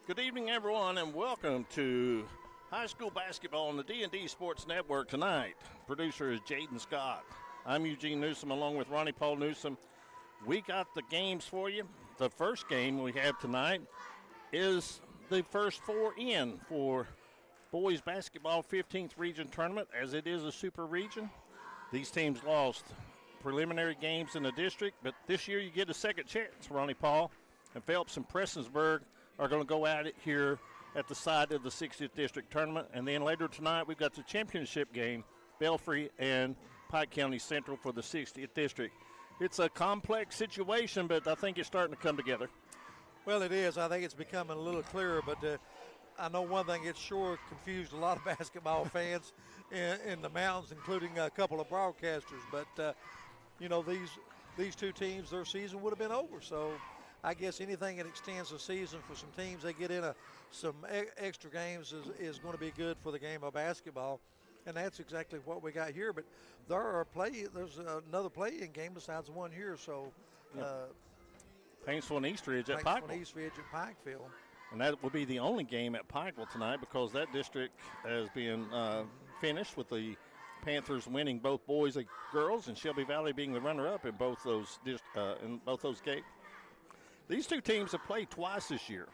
Good evening, everyone, and welcome to high school basketball on the D&D Sports Network tonight. Producer is Jaden Scott. I'm Eugene Newsom along with Ronnie Paul Newsom. We got the games for you. The first game we have tonight is the first four in for boys basketball 15th region tournament, as it is a super region. These teams lost preliminary games in the district, but this year you get a second chance, Ronnie Paul. And Phelps and Prestonsburg are going to go at it here at the site of the 60th District Tournament. And then later tonight, we've got the championship game, Belfry and Pike County Central for the 60th District. It's a complex situation, but I think it's starting to come together. Well, it is. I think it's becoming a little clearer, but I know one thing, it sure confused a lot of basketball fans in the mountains, including a couple of broadcasters. But, these two teams, their season would have been over. So I guess anything that extends the season for some teams, they get in some extra games is going to be good for the game of basketball. And that's exactly what we got here. But there's another play-in game besides the one here. So Paintsville and Eastridge at Pikeville. Paintsville and Eastridge at Pikeville. And that will be the only game at Pikeville tonight because that district has been finished with the Panthers winning both boys and girls, and Shelby Valley being the runner-up in both those games. These two teams have played twice this year.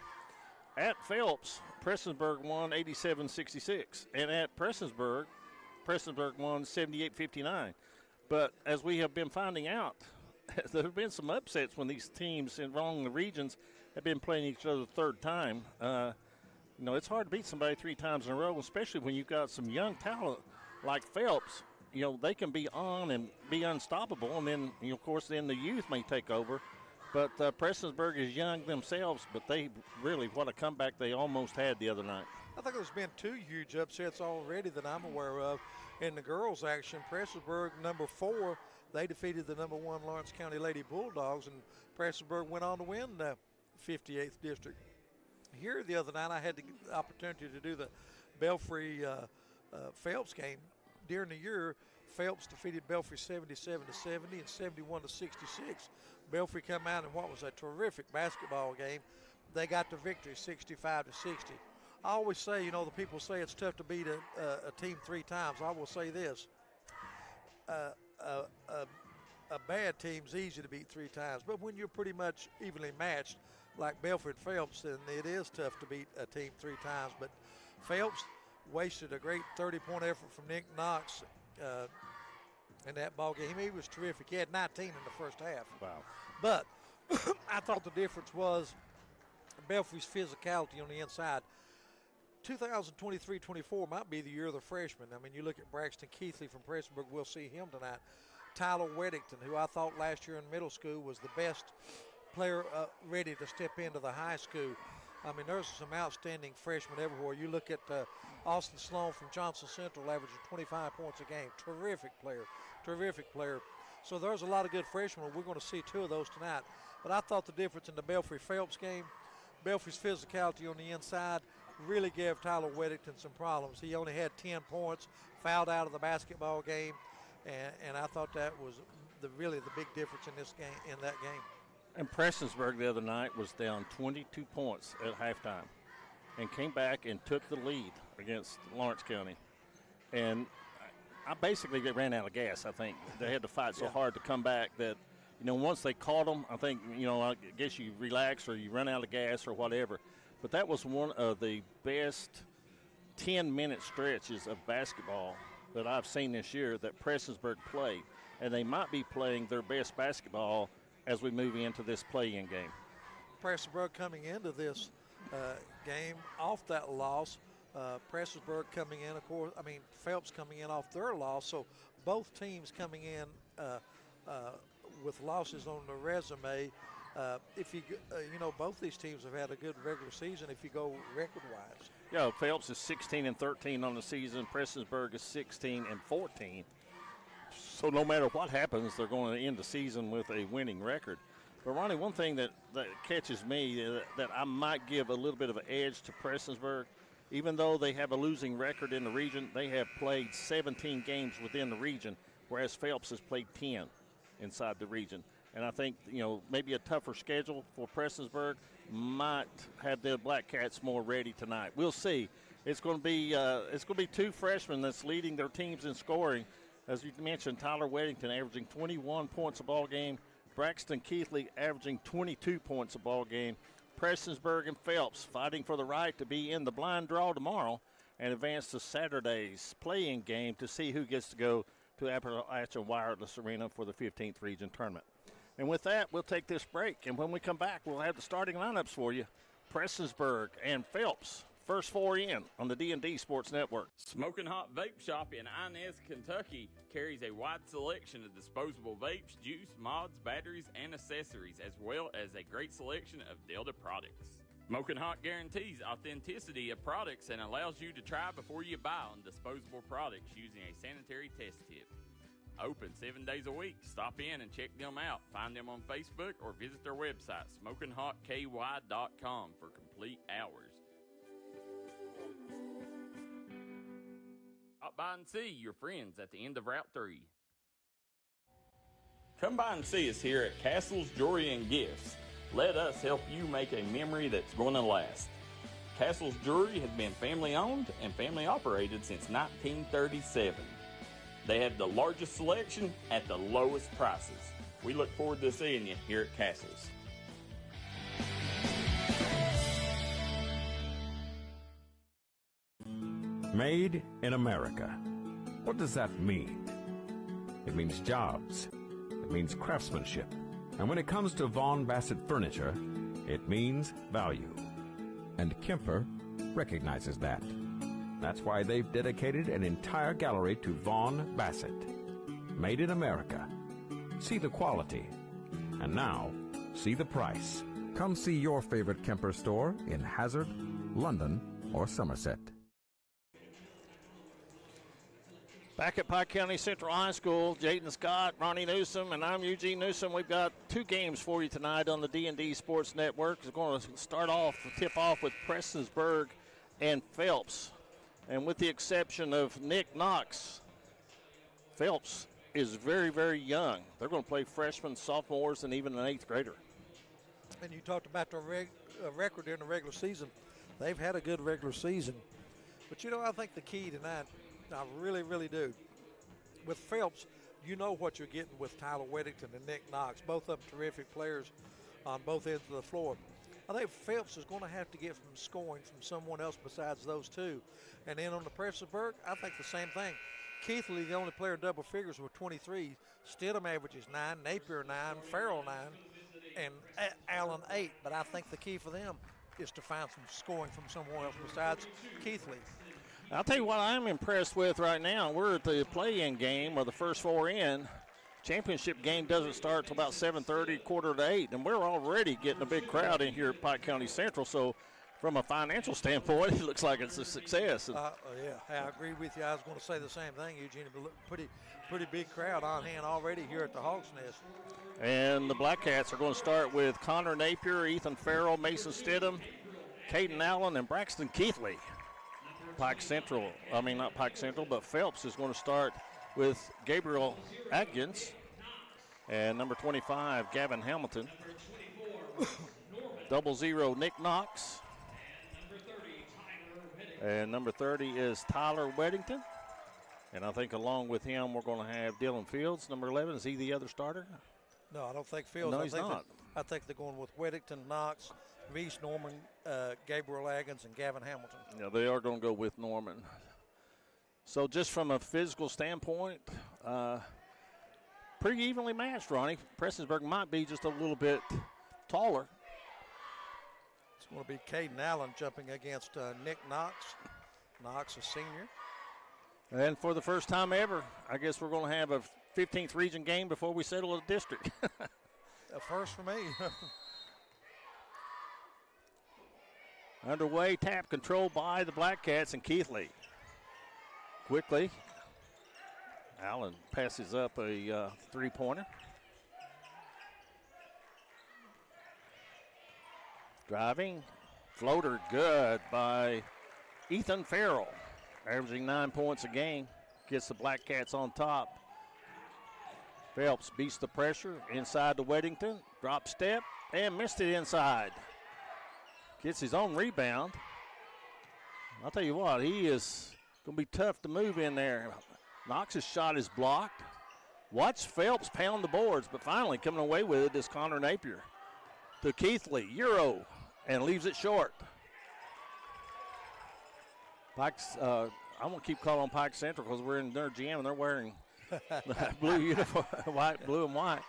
At Phelps, Prestonsburg won 87-66, and at Prestonsburg won 78-59. But as we have been finding out, there have been some upsets when these teams along the regions have been playing each other the third time. It's hard to beat somebody three times in a row, especially when you've got some young talent like Phelps. They can be on and be unstoppable, and then, of course, then the youth may take over. But Prestonsburg is young themselves, but they really, what a comeback they almost had the other night. I think there's been two huge upsets already that I'm aware of in the girls' action. Prestonsburg, number 4, they defeated the number 1 Lawrence County Lady Bulldogs, and Prestonsburg went on to win the 58th District. Here the other night I had the opportunity to do the Belfry Phelps game. During the year, Phelps defeated Belfry 77-70 and 71-66. Belfry come out in what was a terrific basketball game. They got the victory 65-60. I always say, the people say it's tough to beat a team 3 times. I will say this. A bad team's easy to beat 3 times, but when you're pretty much evenly matched like Belfry and Phelps, then it is tough to beat a team 3 times. But Phelps wasted a great 30-point effort from Nick Knox in that ball game. He was terrific. He had 19 in the first half. Wow. But I thought the difference was Belfry's physicality on the inside. 2023-24 might be the year of the freshmen. I mean, you look at Braxton Keithley from Prestonsburg. We'll see him tonight. Tyler Weddington, who I thought last year in middle school was the best player ready to step into the high school. I mean, there's some outstanding freshmen everywhere. You look at Austin Sloan from Johnson Central, averaging 25 points a game. Terrific player. So there's a lot of good freshmen. We're going to see 2 of those tonight. But I thought the difference in the Belfry-Phelps game, Belfry's physicality on the inside really gave Tyler Weddington some problems. He only had 10 points, fouled out of the basketball game, and I thought that was really the big difference in that game. And Prestonsburg the other night was down 22 points at halftime and came back and took the lead against Lawrence County. And I basically ran out of gas, I think. They had to fight so hard to come back that, once they caught them, I think, I guess you relax or you run out of gas or whatever. But that was one of the best 10-minute stretches of basketball that I've seen this year that Prestonsburg played. And they might be playing their best basketball as we move into this play-in game. Prestonsburg coming into this game off that loss. Prestonsburg coming in, of course, Phelps coming in off their loss. So both teams coming in with losses on their resume. If both these teams have had a good regular season if you go record-wise. Yeah, Phelps is 16-13 on the season. Prestonsburg is 16-14. So no matter what happens, they're going to end the season with a winning record. But, Ronnie, one thing that catches me that I might give a little bit of an edge to Prestonsburg, even though they have a losing record in the region, they have played 17 games within the region, whereas Phelps has played 10 inside the region. And I think, maybe a tougher schedule for Prestonsburg might have the Blackcats more ready tonight. We'll see. It's going to be two freshmen that's leading their teams in scoring. As you mentioned, Tyler Weddington averaging 21 points a ball game. Braxton Keithley averaging 22 points a ball game. Prestonsburg and Phelps fighting for the right to be in the blind draw tomorrow and advance to Saturday's playing game to see who gets to go to Appalachian Wireless Arena for the 15th Region Tournament. And with that, we'll take this break. And when we come back, we'll have the starting lineups for you. Prestonsburg and Phelps, first four in on the D&D Sports Network. Smoking Hot Vape Shop in Inez, Kentucky carries a wide selection of disposable vapes, juice, mods, batteries, and accessories, as well as a great selection of Delta products. Smoking Hot guarantees authenticity of products and allows you to try before you buy on disposable products using a sanitary test tip. Open 7 days a week. Stop in and check them out. Find them on Facebook or visit their website, smokingHotKY.com, for complete hours. Stop by and see your friends at the end of Route 3. Come by and see us here at Castle's Jewelry and Gifts. Let us help you make a memory that's going to last. Castle's Jewelry has been family owned and family operated since 1937. They have the largest selection at the lowest prices. We look forward to seeing you here at Castle's. Made in America. What does that mean? It means jobs. It means craftsmanship. And when it comes to Vaughan Bassett furniture, it means value. And Kemper recognizes that. That's why they've dedicated an entire gallery to Vaughan Bassett. Made in America. See the quality. And now, see the price. Come see your favorite Kemper store in Hazard, London, or Somerset. Back at Pike County Central High School, Jaden Scott, Ronnie Newsom, and I'm Eugene Newsom. We've got two games for you tonight on the D&D Sports Network. We're going to tip off with Prestonsburg and Phelps. And with the exception of Nick Knox, Phelps is very, very young. They're going to play freshmen, sophomores, and even an eighth grader. And you talked about the record during the regular season. They've had a good regular season. But, I think the key tonight, I really, really do. With Phelps, you know what you're getting with Tyler Weddington and Nick Knox, both of them terrific players on both ends of the floor. I think Phelps is going to have to get some scoring from someone else besides those two. And then on the Prestonsburg, I think the same thing. Keithley, the only player double figures with 23. Stidham averages 9, Napier 9, Farrell 9, and Allen 8. But I think the key for them is to find some scoring from somewhere else besides Keithley. I'll tell you what I'm impressed with right now. We're at the play-in game, or the first four in. Championship game doesn't start till about 7:30, quarter to 8, and we're already getting a big crowd in here at Pike County Central. So from a financial standpoint, it looks like it's a success. Yeah, I agree with you. I was going to say the same thing, Eugene. Pretty big crowd on hand already here at the Hawks Nest. And the Blackcats are going to start with Connor Napier, Ethan Farrell, Mason Stidham, Caden Allen, and Braxton Keithley. Not Pike Central, but Phelps is going to start with Gabriel Atkins and number 25, Gavin Hamilton. 00, Nick Knox. And number 30 is Tyler Weddington. And I think along with him, we're going to have Dylan Fields, number 11. Is he the other starter? No, I don't think Fields. No, he's not. I think they're going with Weddington, Knox, Reese Norman, Gabriel Atkins, and Gavin Hamilton. Yeah, they are going to go with Norman. So just from a physical standpoint, pretty evenly matched, Ronnie. Prestonsburg might be just a little bit taller. It's going to be Caden Allen jumping against Nick Knox. Knox, a senior. And for the first time ever, I guess we're going to have a 15th region game before we settle a district. A first for me. Underway, tap controlled by the Blackcats and Keithley. Quickly, Allen passes up a three-pointer. Driving, floater good by Ethan Farrell, averaging 9 points a game, gets the Blackcats on top. Phelps beats the pressure inside to Weddington. Drop step and missed it inside. Gets his own rebound. I'll tell you what, he is going to be tough to move in there. Knox's shot is blocked. Watch Phelps pound the boards, but finally coming away with it is Connor Napier. To Keithley, Euro, and leaves it short. Pike's, I won't keep calling Pike Central because we're in their gym and they're wearing blue uniform, blue and white.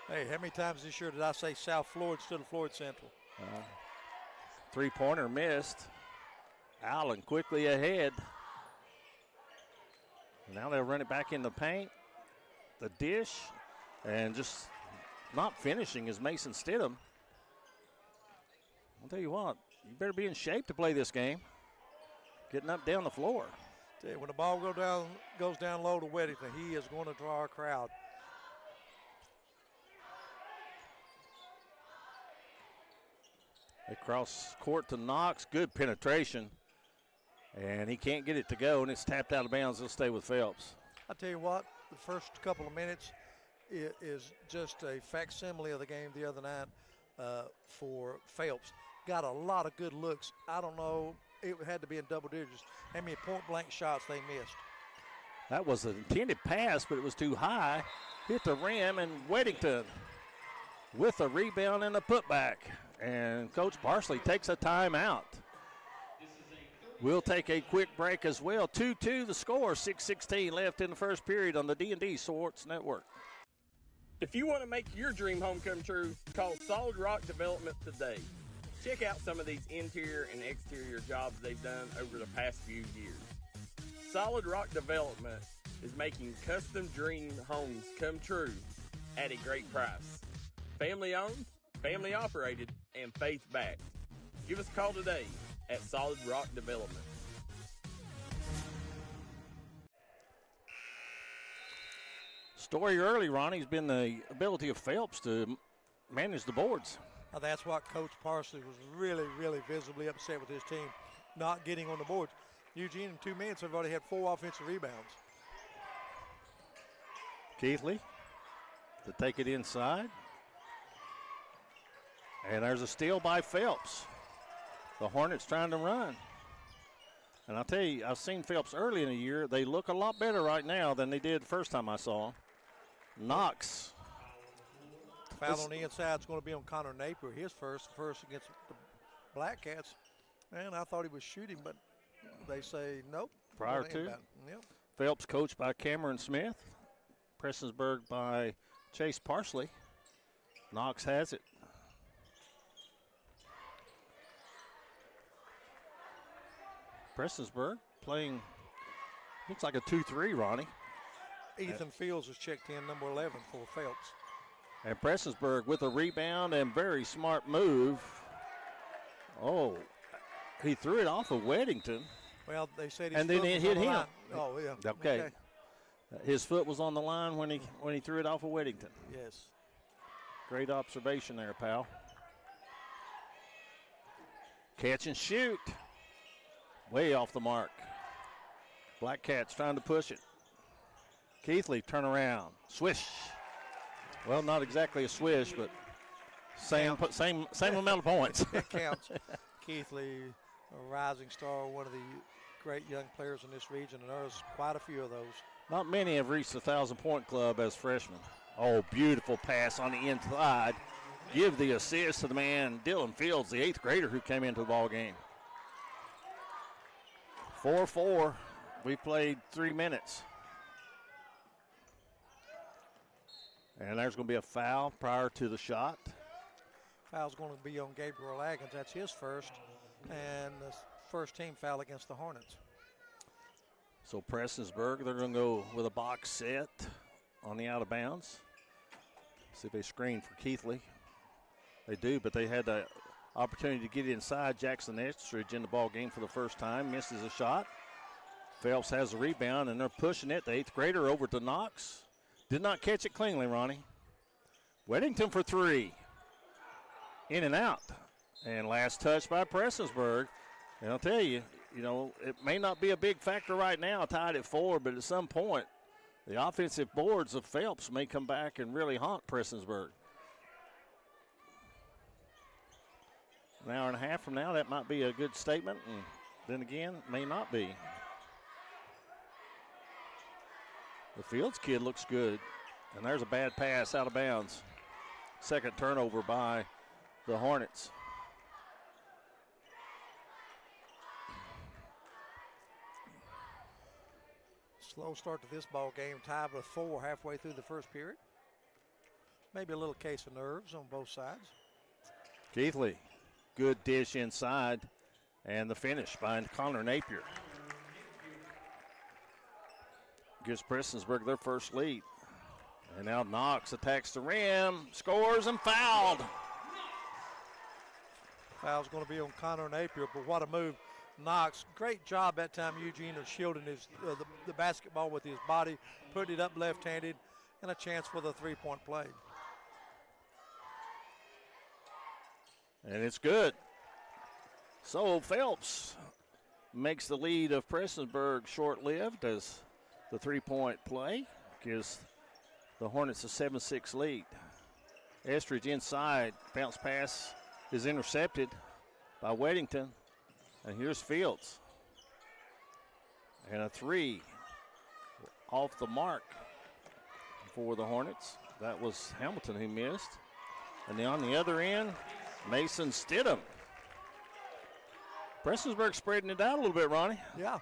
Hey, how many times this year did I say South Florida instead of Florida Central? Three-pointer missed. Allen quickly ahead. Now they'll run it back in the paint. The dish, and just not finishing is Mason Stidham. I'll tell you what, you better be in shape to play this game. Getting up down the floor. When the ball goes down low to Weddington, he is going to draw a crowd. Across court to Knox, good penetration. And he can't get it to go, and it's tapped out of bounds. He'll stay with Phelps. I tell you what, the first couple of minutes is just a facsimile of the game the other night for Phelps. Got a lot of good looks. I don't know, it had to be in double digits. How many point-blank shots they missed? That was an intended pass, but it was too high. Hit the rim, and Weddington with a rebound and a putback. And Coach Parsley takes a timeout. We'll take a quick break as well. 2-2 the score, 6:16 left in the first period on the D&D Sports Network. If you want to make your dream home come true, call Solid Rock Development today. Check out some of these interior and exterior jobs they've done over the past few years. Solid Rock Development is making custom dream homes come true at a great price. Family owned, family operated, and faith backed. Give us a call today at Solid Rock Development. Story early, Ronnie, has been the ability of Phelps to manage the boards. Now that's what Coach Parsley was really, really visibly upset with his team, not getting on the boards. Eugene in 2 minutes have already had 4 offensive rebounds. Keithley to take it inside. And there's a steal by Phelps. The Hornets trying to run. And I'll tell you, I've seen Phelps early in the year. They look a lot better right now than they did the first time I saw them. Knox. Foul on the inside is going to be on Connor Napier, his first against the Blackcats. And I thought he was shooting, but they say nope. Prior to. Yep. Phelps coached by Cameron Smith. Prestonsburg by Chase Parsley. Knox has it. Prestonsburg playing, looks like a 2-3, Ronnie. Ethan Fields has checked in, number 11 for Phelps. And Prestonsburg with a rebound and very smart move. Oh, he threw it off of Weddington. Well, they said his and foot then it was hit on the him. line. Oh, yeah. Okay. His foot was on the line when he threw it off of Weddington. Yes. Great observation there, pal. Catch and shoot. Way off the mark. Blackcats trying to push it. Keithley, turn around. Swish. Well, not exactly a swish, but same amount of points. It counts. Keithley, a rising star, one of the great young players in this region, and there's quite a few of those. Not many have reached the 1,000-point club as freshmen. Oh, beautiful pass on the inside. Give the assist to the man, Dylan Fields, the 8th grader who came into the ball game. 4-4. We played 3 minutes. And there's going to be a foul prior to the shot. Foul's going to be on Gabriel Atkins. That's his first. And the first team foul against the Hornets. So Prestonsburg, they're going to go with a box set on the out of bounds. See if they screen for Keithley. They do, but they had the opportunity to get inside. Jackson Estridge in the ball game for the first time. Misses a shot. Phelps has a rebound, and they're pushing it. The 8th grader over to Knox. Did not catch it cleanly, Ronnie. Weddington for 3. In and out. And last touch by Prestonsburg. And I'll tell you, it may not be a big factor right now, tied at 4, but at some point, The offensive boards of Phelps may come back and really haunt Prestonsburg. An hour and a half from now, that might be a good statement, and then again, may not be. The Fields kid looks good, and there's a bad pass out of bounds. Second turnover by the Hornets. Slow start to this ball game, tied with 4 halfway through the first period. Maybe a little case of nerves on both sides. Keithley, good dish inside, and the finish by Connor Napier. Gives Prestonsburg their first lead. And now Knox attacks the rim, scores, and fouled. Foul's going to be on Connor Napier, but what a move. Knox, great job that time, Eugene, of shielding his the basketball with his body, putting it up left-handed, and a chance for the three-point play. And it's good. So Phelps makes the lead of Prestonsburg short-lived as the three-point play gives the Hornets a 7-6 lead. Estridge inside, bounce pass is intercepted by Weddington. And here's Fields. And a three off the mark for the Hornets. That was Hamilton who missed. And then on the other end, Mason Stidham. Prestonsburg spreading it out a little bit, Ronnie. Yeah.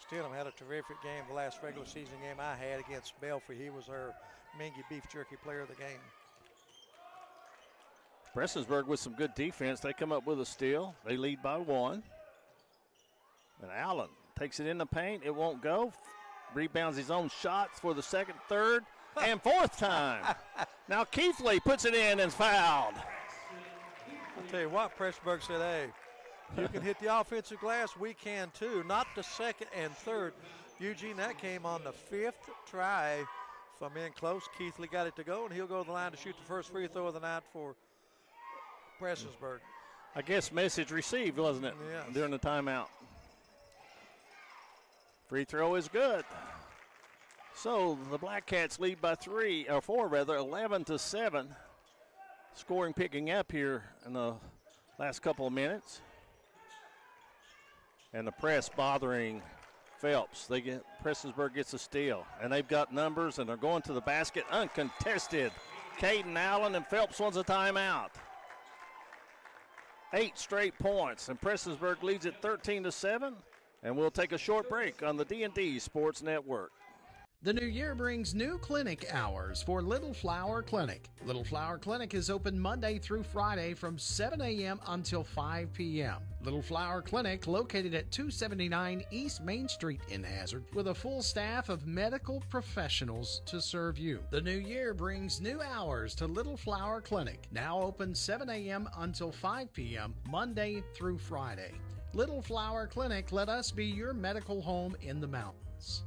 Stidham had a terrific game the last regular season game I had against Belfry. He was our Mingy Beef Jerky player of the game. Prestonsburg with some good defense. They come up with a steal. They lead by 1. And Allen takes it in the paint. It won't go. Rebounds his own shots for the second, third, and fourth time. Now Keithley puts it in and fouled. I'll tell you what, Prestonsburg said, hey, you can hit the offensive glass. We can too. Not the second and third. Eugene, that came on the 5th try from in close. Keithley got it to go, and he'll go to the line to shoot the first free throw of the night for Prestonsburg. I guess message received, wasn't it? Yes. During the timeout. Free throw is good. So the Blackcats lead by 4, 11-7. Scoring picking up here in the last couple of minutes. And the press bothering Phelps. Prestonsburg gets a steal, and they've got numbers, and they're going to the basket uncontested. Caden Allen, and Phelps wants a timeout. 8 straight points, and Prestonsburg leads it 13-7. And we'll take a short break on the D&D Sports Network. The new year brings new clinic hours for Little Flower Clinic. Little Flower Clinic is open Monday through Friday from 7 a.m. until 5 p.m. Little Flower Clinic, located at 279 East Main Street in Hazard, with a full staff of medical professionals to serve you. The new year brings new hours to Little Flower Clinic, now open 7 a.m. until 5 p.m. Monday through Friday. Little Flower Clinic, let us be your medical home in the mountains.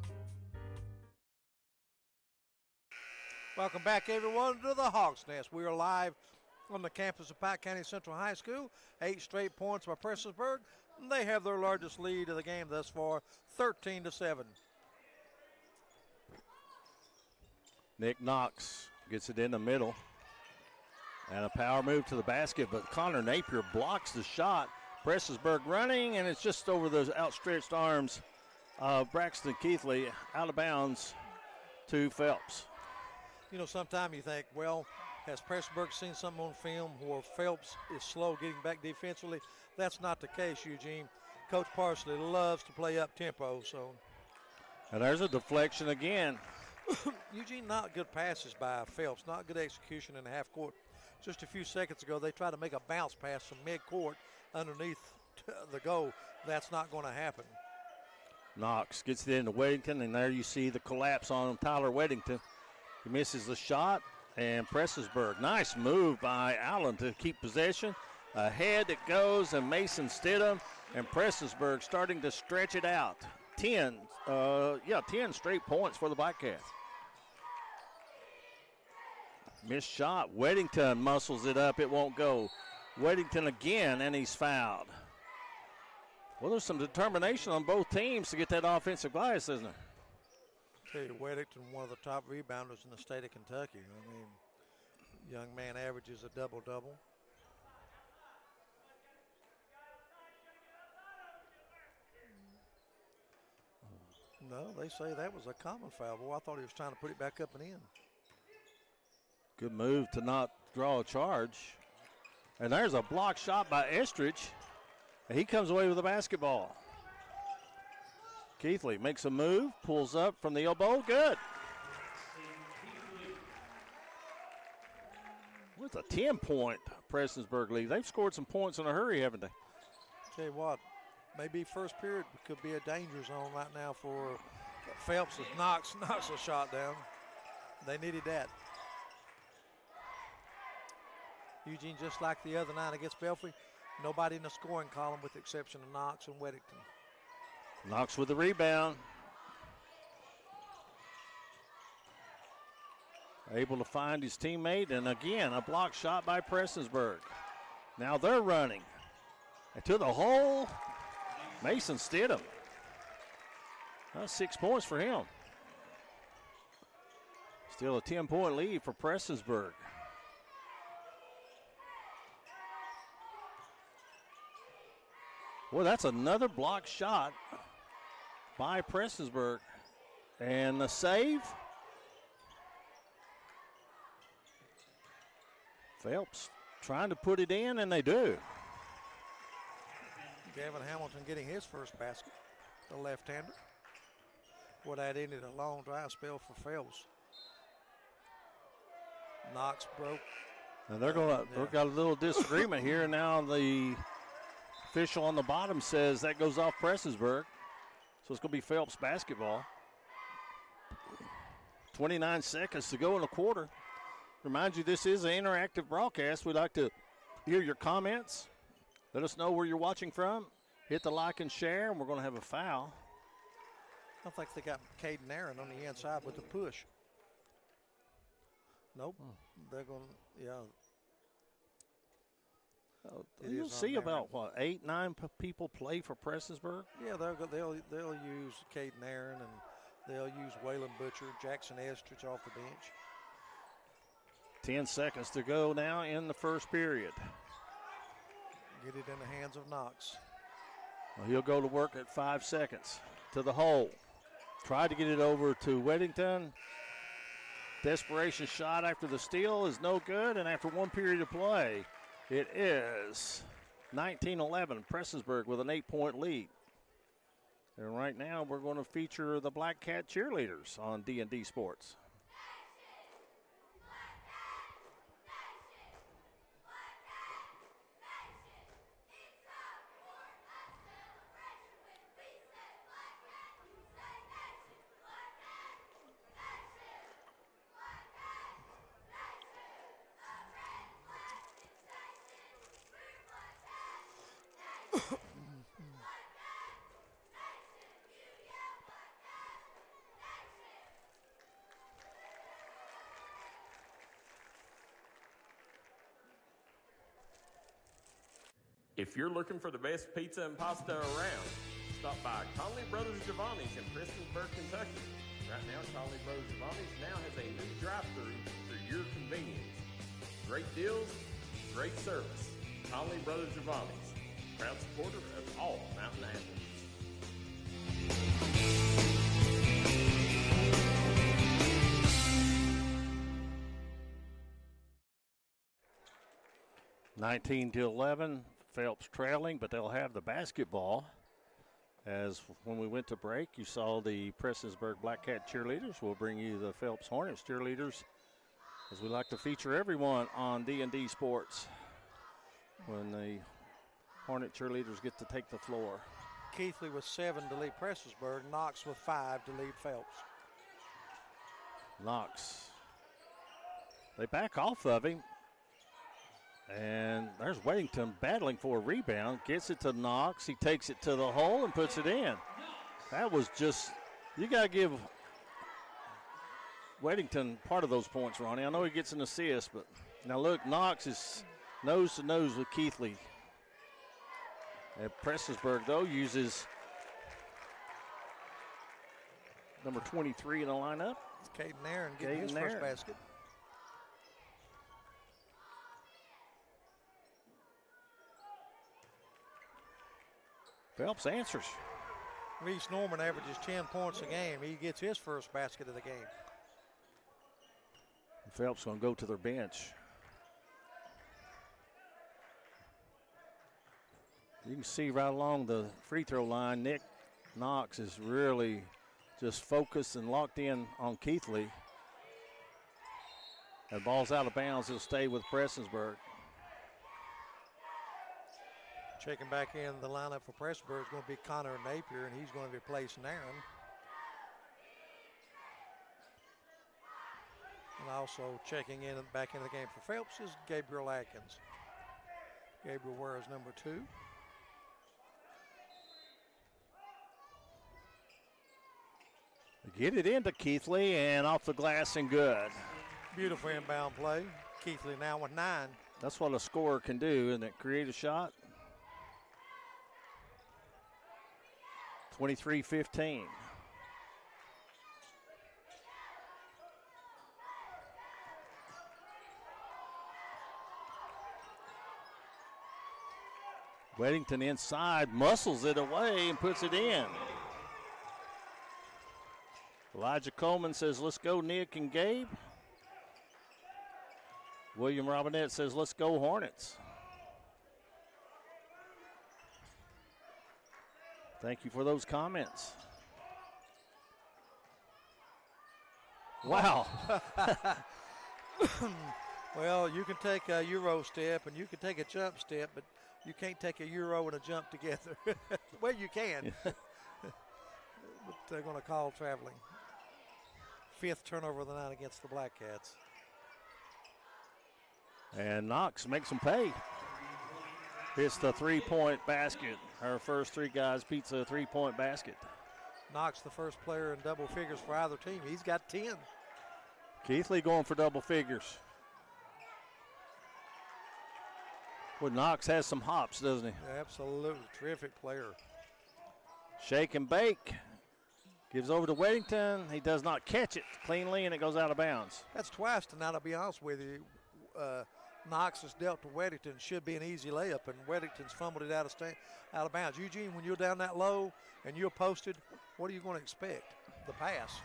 Welcome back, everyone, to the Hawks Nest. We are live on the campus of Pike County Central High School. 8 straight points by Prestonsburg. They have their largest lead of the game thus far, 13-7. Nick Knox gets it in the middle. And a power move to the basket, but Connor Napier blocks the shot. Prestonsburg running, and it's just over those outstretched arms of Braxton Keithley, out of bounds to Phelps. You know, sometimes you think, well, has Prestonsburg seen something on film where Phelps is slow getting back defensively? That's not the case, Eugene. Coach Parsley loves to play up tempo. So, and there's a deflection again. Eugene, not good passes by Phelps, not good execution in the half court. Just a few seconds ago, they tried to make a bounce pass from mid-court underneath the goal. That's not going to happen. Knox gets it into Weddington, and there you see the collapse on Tyler Weddington. He misses the shot, and Prestonsburg. Nice move by Allen to keep possession. Ahead it goes, and Mason Stidham, and Prestonsburg starting to stretch it out. 10 straight points for the Blackcats. Missed shot. Weddington muscles it up. It won't go. Weddington again, and he's fouled. Well, there's some determination on both teams to get that offensive glass, isn't there? Tell you, Weddington, one of the top rebounders in the state of Kentucky. I mean, young man averages a double-double. No, they say that was a common foul. Boy, I thought he was trying to put it back up and in. Good move to not draw a charge. And there's a block shot by Estridge. And he comes away with the basketball. Keithley makes a move, pulls up from the elbow. Good. With a 10-point Prestonsburg lead. They've scored some points in a hurry, haven't they? Tell you what, maybe first period could be a danger zone right now for Phelps. If knocks a shot down. They needed that. Eugene, just like the other night against Belfry, nobody in the scoring column with the exception of Knox and Weddington. Knox with the rebound. Able to find his teammate, and again, a block shot by Prestonsburg. Now they're running. And to the hole, Mason Stidham. That's 6 points for him. Still a 10-point lead for Prestonsburg. Well, that's another block shot by Prestonsburg. And the save. Phelps trying to put it in, and they do. Gavin Hamilton getting his first basket, the left-hander. Boy, that ended a long dry spell for Phelps. Knox broke. And they've got a little disagreement here. Now the official on the bottom says that goes off Prestonsburg. So it's going to be Phelps basketball. 29 seconds to go in the quarter. Remind you, this is an interactive broadcast. We'd like to hear your comments. Let us know where you're watching from. Hit the like and share, and we're going to have a foul. I think they got Caden Aaron on the inside with the push. Nope. They're going to, yeah. You'll see about, 8, 9 people play for Prestonsburg? Yeah, they'll use Caden Aaron, and they'll use Waylon Butcher, Jackson Estridge off the bench. 10 seconds to go now in the first period. Get it in the hands of Knox. Well, he'll go to work at 5 seconds to the hole. Tried to get it over to Weddington. Desperation shot after the steal is no good, and after one period of play, it is 19-11. Prestonsburg with an 8-point lead. And right now we're going to feature the Blackcat cheerleaders on D&D Sports. If you're looking for the best pizza and pasta around, stop by Conley Brothers Giovanni's in Prestonsburg, Kentucky. Right now, Conley Brothers Giovanni's now has a new drive-thru for your convenience. Great deals, great service. Conley Brothers Giovanni's, proud supporter of all Mountain Athletes. (19-11). Phelps trailing, but they'll have the basketball. As when we went to break, you saw the Prestonsburg Blackcat cheerleaders. We'll bring you the Phelps Hornets cheerleaders, as we like to feature everyone on D&D Sports when the Hornet cheerleaders get to take the floor. Keithley with 7 to lead Prestonsburg. Knox with 5 to lead Phelps. Knox. They back off of him. And there's Weddington battling for a rebound. Gets it to Knox. He takes it to the hole and puts it in. That was just, you got to give Weddington part of those points, Ronnie. I know he gets an assist, but now look, Knox is nose to nose with Keithley. And Prestonsburg, though, uses number 23 in the lineup. It's Caden Aaron getting his first basket. Phelps answers. Reese Norman averages 10 points a game. He gets his first basket of the game. Phelps going to go to their bench. You can see right along the free throw line, Nick Knox is really just focused and locked in on Keithley. The ball's out of bounds. It'll stay with Prestonsburg. Checking back in the lineup for Prestonsburg is going to be Connor Napier, and he's going to replace Aaron. And also checking in back into the game for Phelps is Gabriel Atkins. Gabriel wears number 2. Get it into Keithley and off the glass and good. Beautiful inbound play. Keithley now with 9. That's what a scorer can do, isn't it? Create a shot. 23-15. Weddington inside, muscles it away and puts it in. Elijah Coleman says, let's go, Nick and Gabe. William Robinette says, let's go, Hornets. Thank you for those comments. Wow. Well, you can take a Euro step and you can take a jump step, but you can't take a Euro and a jump together. Well, you can. But they're going to call traveling. 5th turnover of the night against the Blackcats. And Knox makes them pay. Hits the 3-point basket. Our first 3 guys beats a 3-point basket. Knox, the first player in double figures for either team. He's got 10. Keithley going for double figures. Well, Knox has some hops, doesn't he? Absolutely. Terrific player. Shake and bake. Gives over to Weddington. He does not catch it cleanly, and it goes out of bounds. That's twice tonight, I'll be honest with you. Knox has dealt to Weddington. Should be an easy layup, and Weddington's fumbled it out of bounds. Eugene, when you're down that low and you're posted, what are you going to expect? The pass.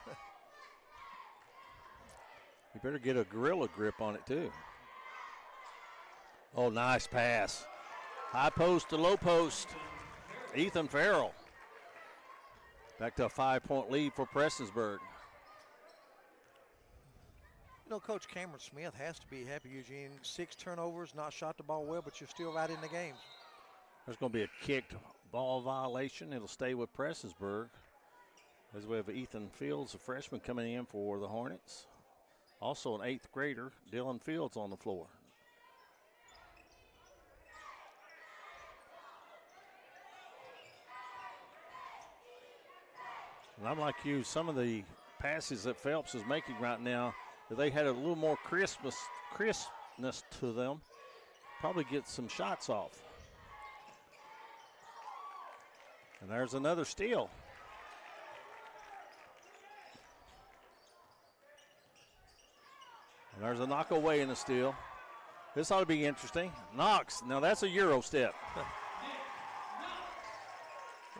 You better get a gorilla grip on it, too. Oh, nice pass. High post to low post. Ethan Farrell. Back to a 5-point lead for Prestonsburg. You know, Coach Cameron Smith has to be happy, Eugene. 6 turnovers, not shot the ball well, but you're still right in the game. There's going to be a kicked ball violation. It'll stay with Prestonsburg. As we have Ethan Fields, a freshman, coming in for the Hornets. Also an 8th grader, Dylan Fields, on the floor. And I'm like you, some of the passes that Phelps is making right now, if they had a little more crispness to them, probably get some shots off. And there's another steal. And there's a knock away in the steal. This ought to be interesting. Knox, now that's a Euro step.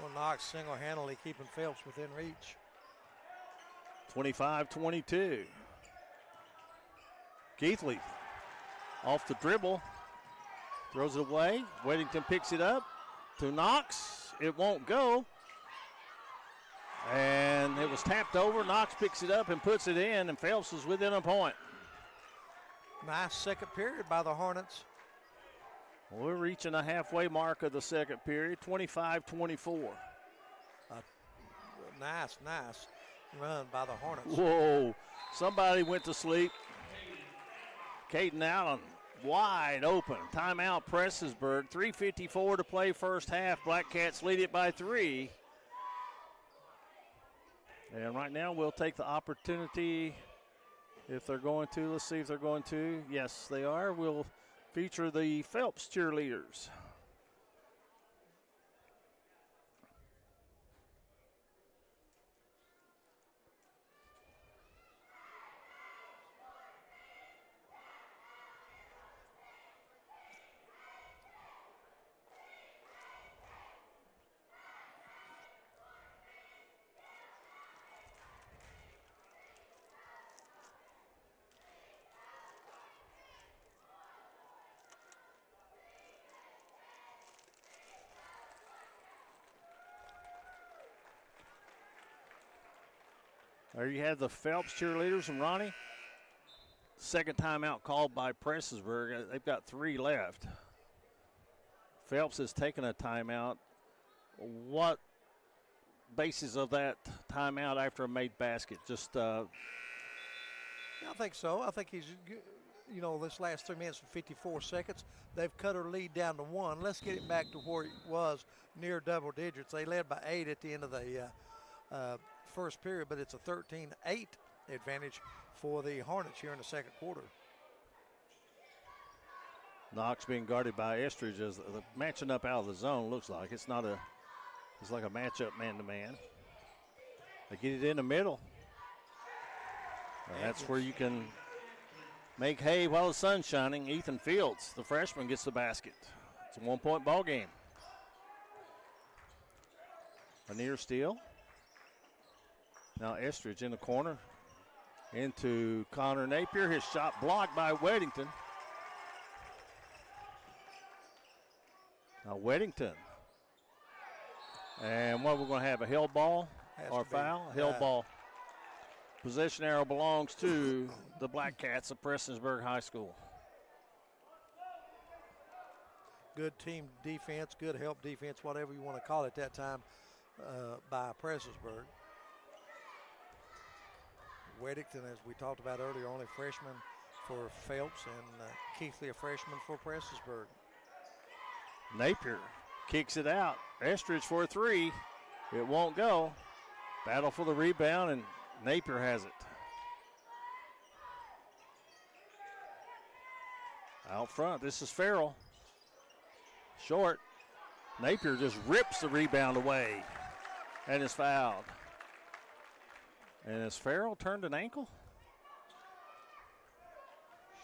Well, Knox single-handedly keeping Phelps within reach. 25-22. Keithley off the dribble. Throws it away. Weddington picks it up to Knox. It won't go. And it was tapped over. Knox picks it up and puts it in, and Phelps is within a point. Nice second period by the Hornets. Well, we're reaching the halfway mark of the second period, 25-24. Nice run by the Hornets. Whoa, somebody went to sleep. Caden Allen wide open. Timeout, Prestonsburg. 3:54 to play first half. Blackcats lead it by 3. And right now we'll take the opportunity if they're going to. Let's see if they're going to. Yes, they are. We'll feature the Phelps cheerleaders. There you have the Phelps cheerleaders and Ronnie. Second timeout called by Prestonsburg. They've got 3 left. Phelps has taken a timeout. What basis of that timeout after a made basket? Just I think so. I think he's, this last 3 minutes and 54 seconds, they've cut her lead down to 1. Let's get it back to where it was, near double digits. They led by 8 at the end of the first period, but it's a 13-8 advantage for the Hornets here in the second quarter. Knox being guarded by Estridge as the matching up out of the zone looks like. It's like a matchup man-to-man. They get it in the middle. And that's where you can make hay while the sun's shining. Ethan Fields, the freshman, gets the basket. It's a 1-point ball game. A near steal. Now Estridge in the corner. Into Connor Napier. His shot blocked by Weddington. Now Weddington. And what we're going to have, a held ball or foul? Held ball. Possession arrow belongs to the Blackcats of Prestonsburg High School. Good team defense, good help defense, whatever you want to call it that time by Prestonsburg. Weddington, as we talked about earlier, only freshman for Phelps, and Keithley a freshman for Prestonsburg. Napier kicks it out. Estridge for a 3. It won't go. Battle for the rebound, and Napier has it. Out front, this is Farrell. Short. Napier just rips the rebound away and is fouled. And has Farrell turned an ankle?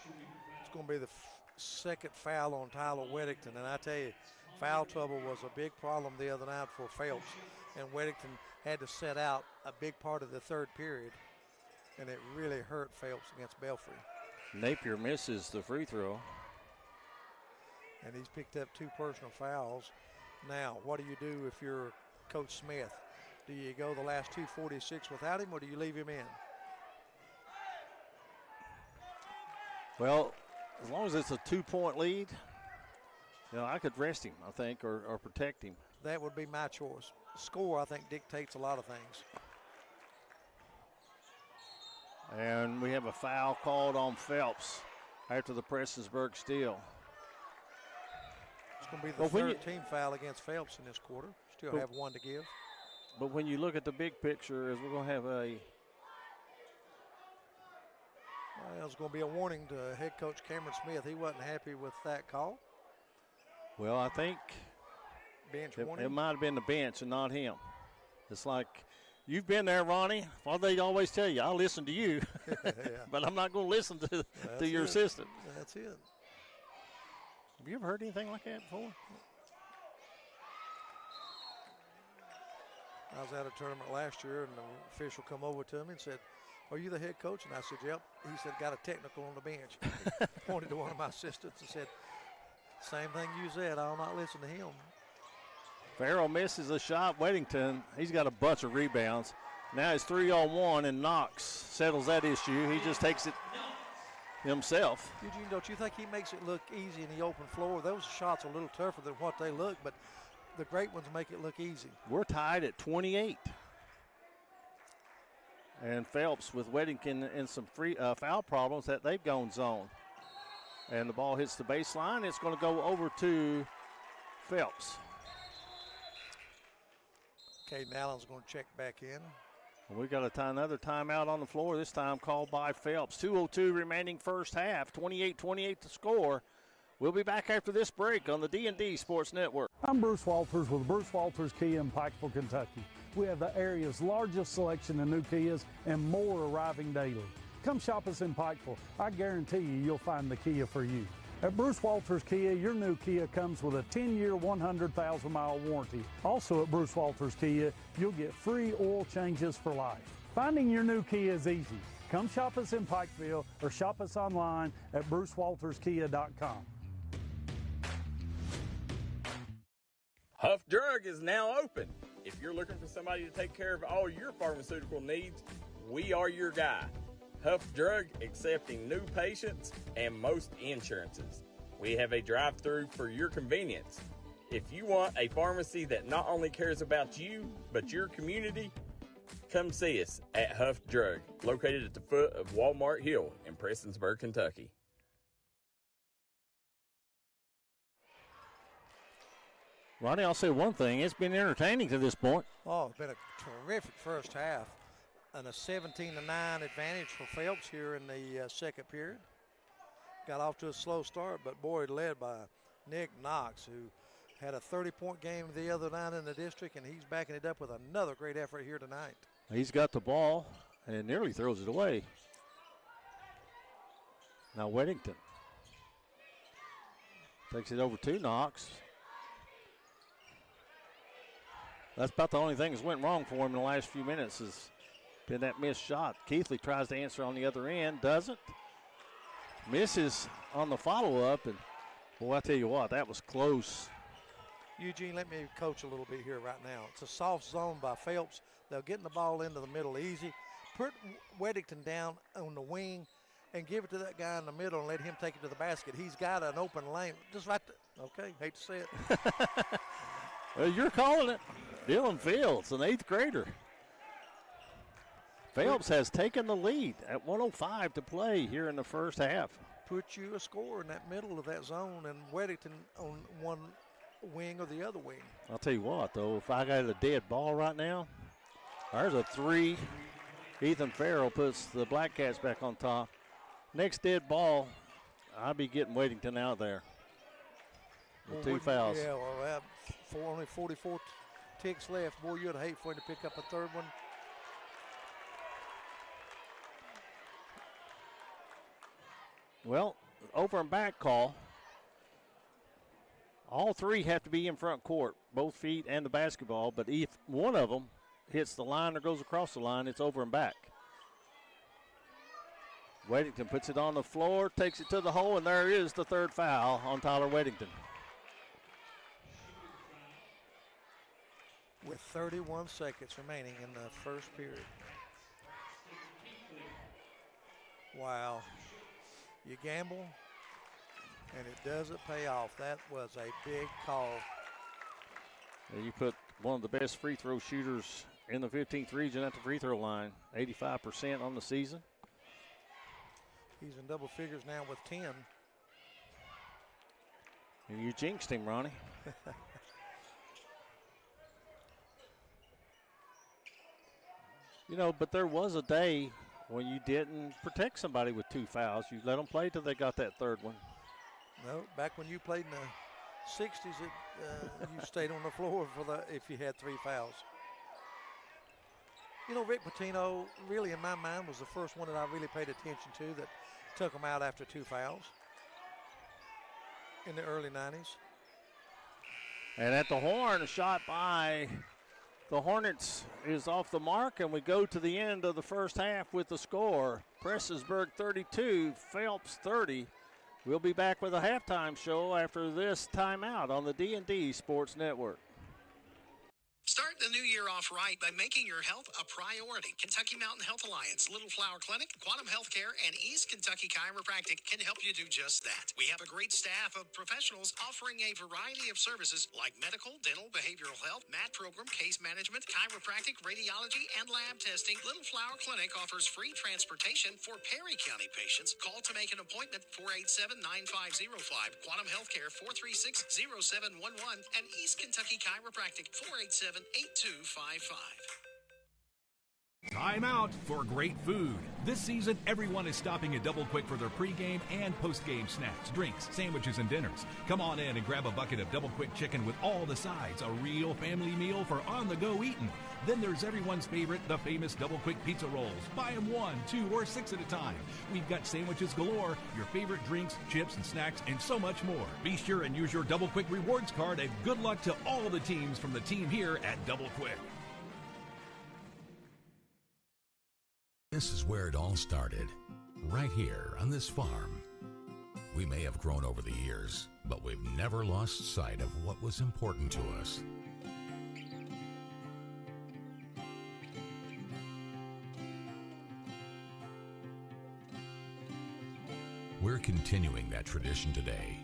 It's going to be the second foul on Tyler Weddington, and I tell you, foul trouble was a big problem the other night for Phelps, and Weddington had to set out a big part of the third period, and it really hurt Phelps against Belfry. Napier misses the free throw. And he's picked up 2 personal fouls. Now, what do you do if you're Coach Smith? Do you go the last 2:46 without him, or do you leave him in? Well, as long as it's a 2-point lead, I could rest him, I think, or protect him. That would be my choice. Score, I think, dictates a lot of things. And we have a foul called on Phelps after the Prestonsburg steal. It's going to be the third team foul against Phelps in this quarter. Still have 1 to give. But when you look at the big picture, is we're going to have there's going to be a warning to head coach Cameron Smith. He wasn't happy with that call. Well, I think bench it might have been the bench and not him. It's like, you've been there, Ronnie. What they always tell you, I'll listen to you, but I'm not going to listen to your assistant. That's it. Have you ever heard anything like that before? I was at a tournament last year, and the official come over to me and said, "Are you the head coach?" And I said, "Yep." He said, "Got a technical on the bench." Pointed to one of my assistants and said, "Same thing you said. I'll not listen to him." Farrell misses a shot. Weddington, he's got a bunch of rebounds. Now it's 3-on-1, and Knox settles that issue. He just takes it himself. Eugene, don't you think he makes it look easy in the open floor? Those shots are a little tougher than what they look, but the great ones make it look easy. We're tied at 28. And Phelps with Weddington and some free foul problems that they've gone zone. And the ball hits the baseline. It's going to go over to Phelps. Caden Allen's going to check back in. We've got another timeout on the floor, this time called by Phelps. 2:02 remaining first half, 28-28 to score. We'll be back after this break on the D&D Sports Network. I'm Bruce Walters with Bruce Walters Kia in Pikeville, Kentucky. We have the area's largest selection of new Kias and more arriving daily. Come shop us in Pikeville. I guarantee you'll find the Kia for you. At Bruce Walters Kia, your new Kia comes with a 10-year, 100,000-mile warranty. Also at Bruce Walters Kia, you'll get free oil changes for life. Finding your new Kia is easy. Come shop us in Pikeville or shop us online at brucewalterskia.com. Huff Drug is now open. If you're looking for somebody to take care of all your pharmaceutical needs, we are your guy. Huff Drug accepting new patients and most insurances. We have a drive-through for your convenience. If you want a pharmacy that not only cares about you, but your community, come see us at Huff Drug, located at the foot of Walmart Hill in Prestonsburg, Kentucky. Ronnie, I'll say one thing. It's been entertaining to this point. Oh, it's been a terrific first half. And a 17-9 advantage for Phelps here in the second period. Got off to a slow start, but boy, led by Nick Knox, who had a 30-point game the other night in the district, and he's backing it up with another great effort here tonight. He's got the ball and nearly throws it away. Now Weddington takes it over to Knox. That's about the only thing that's went wrong for him in the last few minutes has been that missed shot. Keithley tries to answer on the other end, doesn't. Misses on the follow-up, and boy, I tell you what, that was close. Eugene, let me coach a little bit here right now. It's a soft zone by Phelps. They're getting the ball into the middle easy. Put Weddington down on the wing and give it to that guy in the middle and let him take it to the basket. He's got an open lane. Just right there. Okay, hate to say it. Well, you're calling it. Dylan Fields, an 8th grader. Phelps has taken the lead at 1:05 to play here in the first half. Put you a score in that middle of that zone and Weddington on one wing or the other wing. I'll tell you what, though, if I got a dead ball right now, there's a 3. Ethan Farrell puts the Blackcats back on top. Next dead ball, I'll be getting Weddington out there with 2 fouls. Yeah, well, only 44 ticks left. Boy, you'd hate for him to pick up a third one. Well, over and back call. All 3 have to be in front court, both feet and the basketball, but if one of them hits the line or goes across the line, it's over and back. Weddington puts it on the floor, takes it to the hole, and there is the 3rd foul on Tyler Weddington. With 31 seconds remaining in the first period. Wow. You gamble, and it doesn't pay off. That was a big call. And you put one of the best free throw shooters in the 15th region at the free throw line, 85% on the season. He's in double figures now with 10. And you jinxed him, Ronnie. You know, but there was a day when you didn't protect somebody with 2 fouls. You let them play till they got that 3rd one. No, back when you played in the 60s, you stayed on the floor if you had 3 fouls. You know, Rick Pitino, really in my mind, was the first one that I really paid attention to that took him out after 2 fouls in the early 90s. And at the horn, a shot by the Hornets is off the mark, and we go to the end of the first half with the score. Prestonsburg 32, Phelps 30. We'll be back with a halftime show after this timeout on the D&D Sports Network. Start the new year off right by making your health a priority. Kentucky Mountain Health Alliance, Little Flower Clinic, Quantum Healthcare, and East Kentucky Chiropractic can help you do just that. We have a great staff of professionals offering a variety of services like medical, dental, behavioral health, MAT program, case management, chiropractic, radiology, and lab testing. Little Flower Clinic offers free transportation for Perry County patients. Call to make an appointment, 487-9505. Quantum Healthcare, 436-0711. And East Kentucky Chiropractic, 487-8255. Time out for great food. This season, everyone is stopping at Double Quick for their pregame and postgame snacks, drinks, sandwiches, and dinners. Come on in and grab a bucket of Double Quick chicken with all the sides, a real family meal for on-the-go eating. Then there's everyone's favorite, the famous Double Quick pizza rolls. Buy them 1, 2, or 6 at a time. We've got sandwiches galore, your favorite drinks, chips, and snacks, and so much more. Be sure and use your Double Quick rewards card, and good luck to all the teams from the team here at Double Quick. This is where it all started, right here on this farm. We may have grown over the years, but we've never lost sight of what was important to us. we're continuing that tradition today.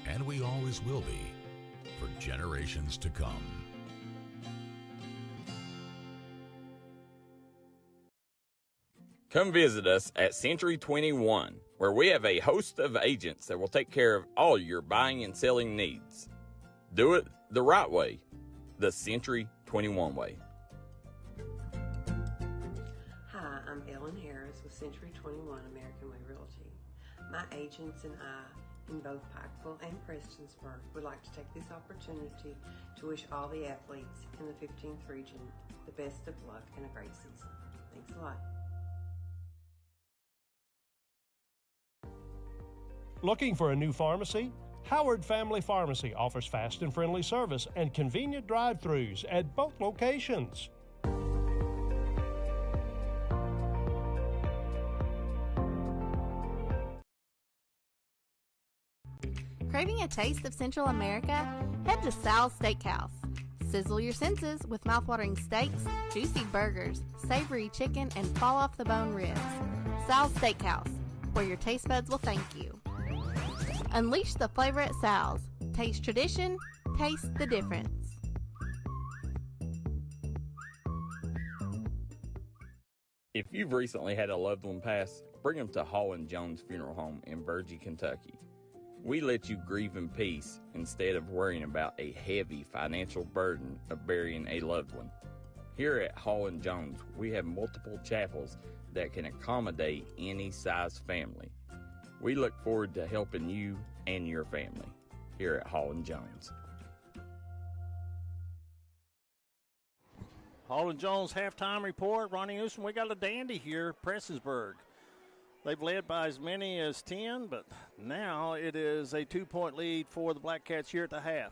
And we always will be for generations to come. Come visit us at Century 21, where we have a host of agents that will take care of all your buying and selling needs. Do it the right way, the Century 21 way. Hi, I'm Ellen Harris with Century 21 American Way Realty. My agents and I in both Pikeville and Prestonsburg would like to take this opportunity to wish all the athletes in the 15th region the best of luck and a great season. Thanks a lot. Looking for a new pharmacy? Howard Family Pharmacy offers fast and friendly service and convenient drive-thrus at both locations. Craving a taste of Central America? Head to Sal's Steakhouse. Sizzle your senses with mouthwatering steaks, juicy burgers, savory chicken, and fall-off-the-bone ribs. Sal's Steakhouse, where your taste buds will thank you. Unleash the flavor at Sal's. Taste tradition, taste the difference. If you've recently had a loved one pass, bring them to Hall & Jones Funeral Home in Burgee, Kentucky. We let you grieve in peace instead of worrying about a heavy financial burden of burying a loved one. Here at Hall & Jones, we have multiple chapels that can accommodate any size family. We look forward to helping you and your family here at Hall & Jones. Hall & Jones halftime report. Ronnie Newsom, we got a dandy here, Prestonsburg. They've led by as many as 10, but now it is a 2-point lead for the Blackcats here at the half.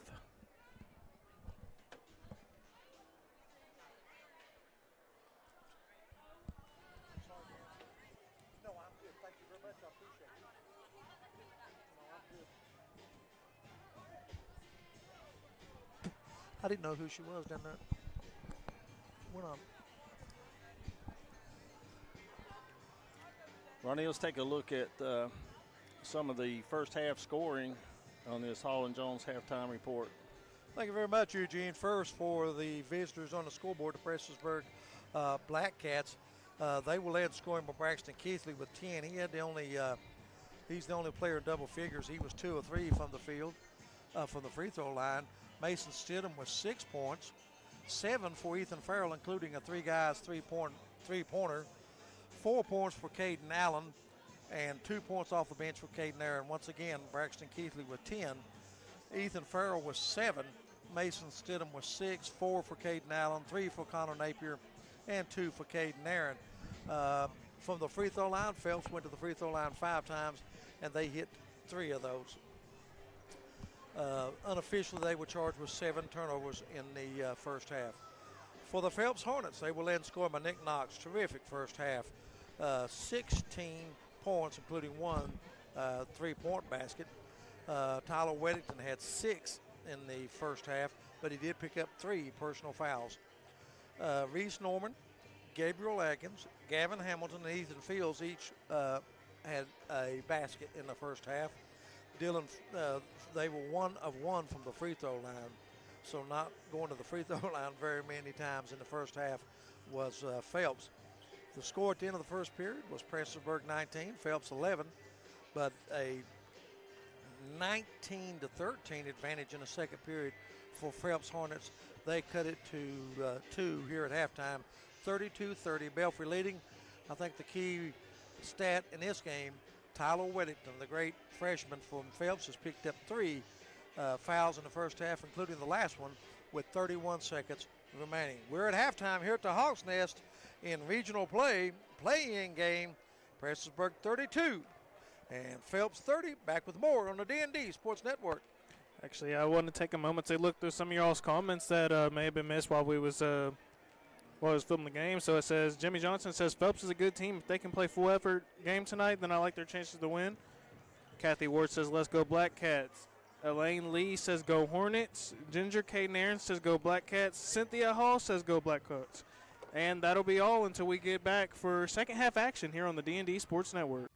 I didn't know who she was down there. Went on. Ronnie, let's take a look at some of the first half scoring on this Hall & Jones halftime report. Thank you very much, Eugene. First, for the visitors on the scoreboard, the Prestonsburg Blackcats, they were led scoring by Braxton Keithley with 10. He's the only player in double figures. He was 2 of 3 from the field, from the free throw line. Mason Stidham with 6 points, 7 for Ethan Farrell, including a three-pointer. 4 points for Caden Allen, and 2 points off the bench for Caden Aaron. Once again, Braxton Keithley with 10. Ethan Farrell was 7. Mason Stidham was 6. 4 for Caden Allen, 3 for Connor Napier, and 2 for Caden Aaron. From the free throw line, Phelps went to the free throw line 5 times, and they hit 3 of those. Unofficially, they were charged with 7 turnovers in the first half. For the Phelps Hornets, they were led in scoring by Nick Knox. Terrific first half. 16 points, including 1 3-point basket. Tyler Weddington had 6 in the first half, but he did pick up 3 personal fouls. Reese Norman, Gabriel Atkins, Gavin Hamilton, and Ethan Fields each had a basket in the first half. Dylan, they were 1 of 1 from the free throw line, so not going to the free throw line very many times in the first half was Phelps. The score at the end of the first period was Prestonsburg 19, Phelps 11, but a 19-13 advantage in the second period for Phelps Hornets. They cut it to 2 here at halftime, 32-30. Belfry leading. I think the key stat in this game, Tyler Weddington, the great freshman from Phelps, has picked up 3 fouls in the first half, including the last one, with 31 seconds remaining. We're at halftime here at the Hawks Nest in regional play-in game. Prestonsburg 32 and Phelps 30. Back with more on the D&D Sports Network. Actually, I want to take a moment to look through some of y'all's comments that may have been missed while I was filming the game. So it says, Jimmy Johnson says, Phelps is a good team. If they can play full effort game tonight, then I like their chances to win. Kathy Ward says, let's go Blackcats. Elaine Lee says, go Hornets. Ginger Caden Aaron says, go Blackcats. Cynthia Hall says, go Blackcats. And that'll be all until we get back for second half action here on the D&D Sports Network.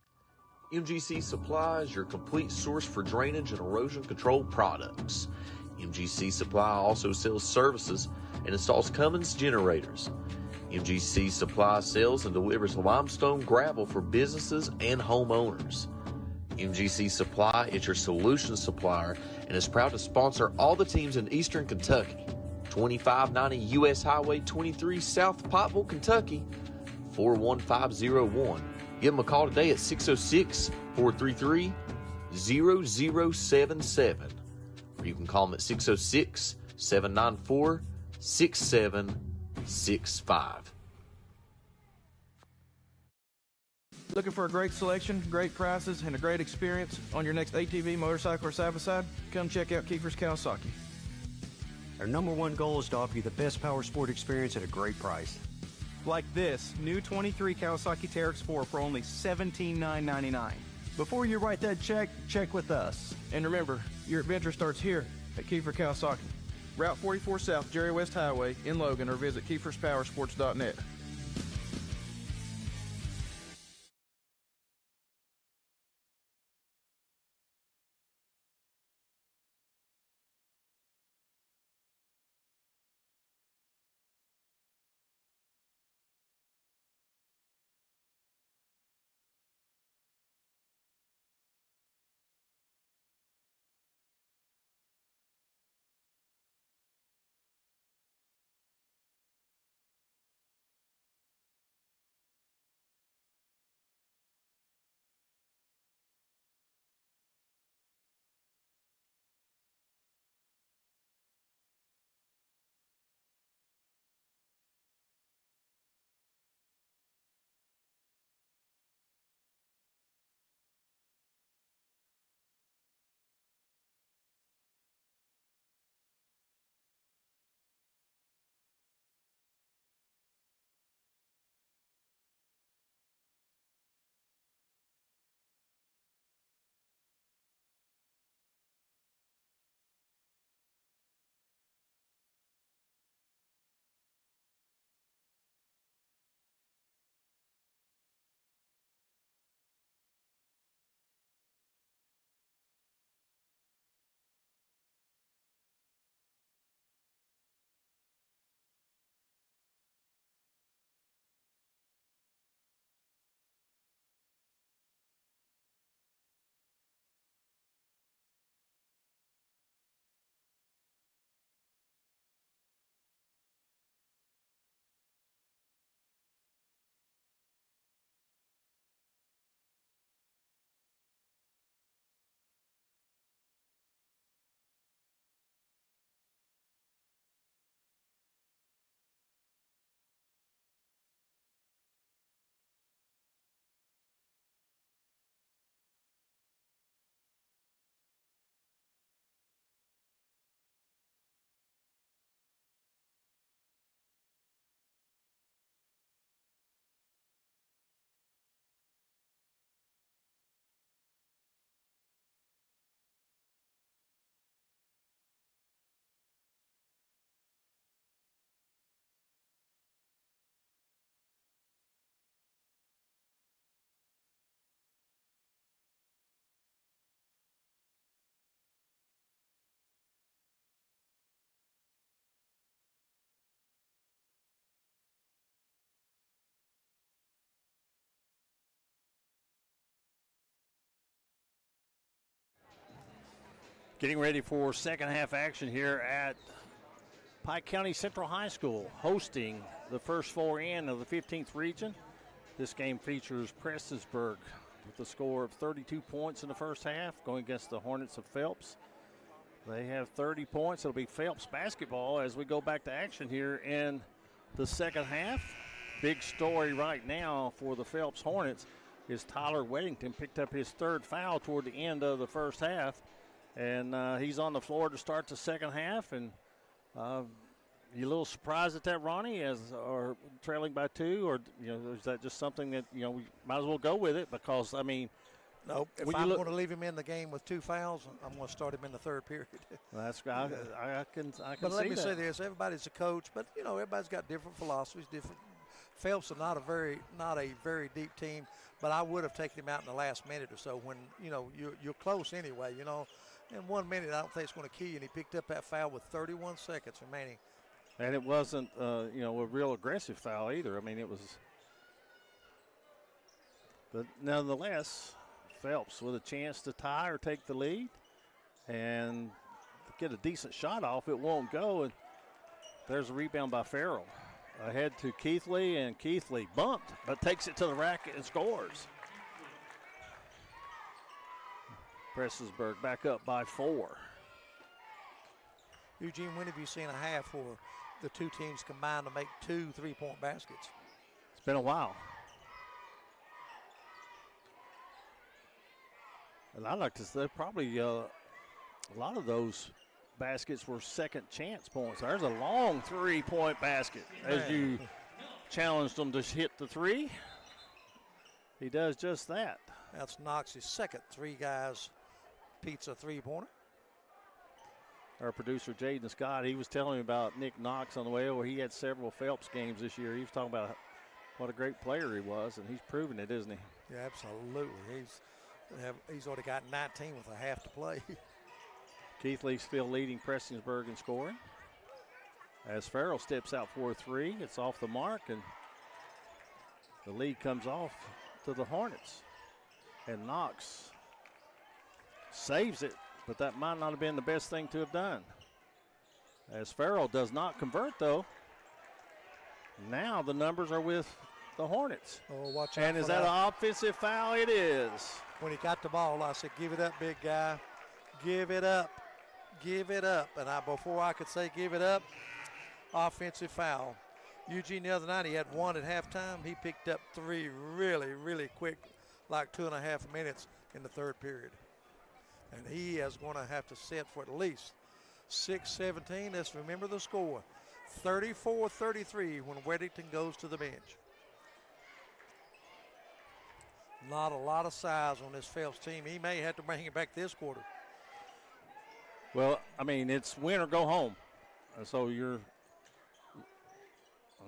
MGC Supply is your complete source for drainage and erosion control products. MGC Supply also sells services and installs Cummins generators. MGC Supply sells and delivers limestone gravel for businesses and homeowners. MGC Supply is your solution supplier and is proud to sponsor all the teams in Eastern Kentucky. 2590 U.S. Highway 23 South Pikeville, Kentucky, 41501. Give them a call today at 606-433-0077. Or you can call them at 606-794-6765. Looking for a great selection, great prices, and a great experience on your next ATV, motorcycle, or side-by-side? Come check out Kiefer's Kawasaki. Our #1 goal is to offer you the best power sport experience at a great price. Like this new 23 Kawasaki Teryx 4 for only $17,999. Before you write that check, check with us. And remember, your adventure starts here at Kiefer Kawasaki. Route 44 South, Jerry West Highway in Logan, or visit KiefersPowersports.net. Getting ready for second half action here at Pike County Central High School, hosting the first 4N of the 15th region. This game features Prestonsburg with a score of 32 points in the first half, going against the Hornets of Phelps. They have 30 points. It'll be Phelps basketball as we go back to action here in the second half. Big story right now for the Phelps Hornets is Tyler Weddington picked up his third foul toward the end of the first half. And he's on the floor to start the second half. And you a little surprised at that, Ronnie, or trailing by 2, or is that just something that we might as well go with it? Because nope. If I'm going to leave him in the game with 2 fouls, I'm going to start him in the third period. That's I can. But see let me that. say this: everybody's a coach, but everybody's got different philosophies, different Phelps is not a very deep team, but I would have taken him out in the last minute or so when, you're close anyway, In 1 minute, I don't think it's going to kill you, and he picked up that foul with 31 seconds remaining. And it wasn't, a real aggressive foul either. I mean, it was. But nonetheless, Phelps with a chance to tie or take the lead and get a decent shot off. It won't go, and there's a rebound by Farrell. Ahead to Keithley, and Keithley bumped, but takes it to the rack and scores. Prestonsburg back up by 4. Eugene, when have you seen a half where the two teams combined to make 2 3-point baskets? It's been a while. And I'd like to say probably a lot of those baskets were second chance points. There's a long 3-point basket as you challenged him to hit the 3. He does just that. That's Knox's second 3 guys pizza 3-pointer. Our producer Jaden Scott, he was telling me about Nick Knox on the way over. He had several Phelps games this year. He was talking about what a great player he was, and he's proven it, isn't he? Yeah, absolutely. He's already got 19 with a half to play. Keithley still leading Prestonsburg in scoring. As Farrell steps out for a 3, it's off the mark, and the lead comes off to the Hornets. And Knox saves it, but that might not have been the best thing to have done. As Farrell does not convert, though, now the numbers are with the Hornets. Oh, watch out. And is that an offensive foul? It is. When he got the ball, I said, give it up, big guy. Give it up. Give it up. And before I could say give it up, offensive foul. Eugene the other night, he had 1 at halftime. He picked up 3 really, really quick, like 2.5 minutes in the third period. And he is going to have to sit for at least 6-17. Let's remember the score. 34-33 when Weddington goes to the bench. Not a lot of size on this Phelps team. He may have to bring it back this quarter. Well, I mean, it's win or go home. So I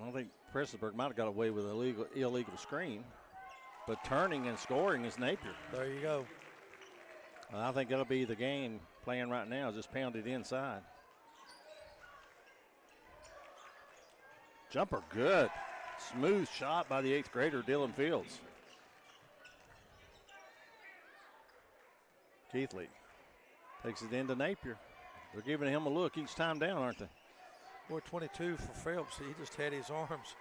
don't think Prestonsburg might have got away with an illegal screen. But turning and scoring is Napier. There you go. I think that'll be the game playing right now, just pounded inside. Jumper good. Smooth shot by the 8th grader, Dylan Fields. Keithley takes it into Napier. They're giving him a look each time down, aren't they? Boy, 22 for Phelps. He just had his arms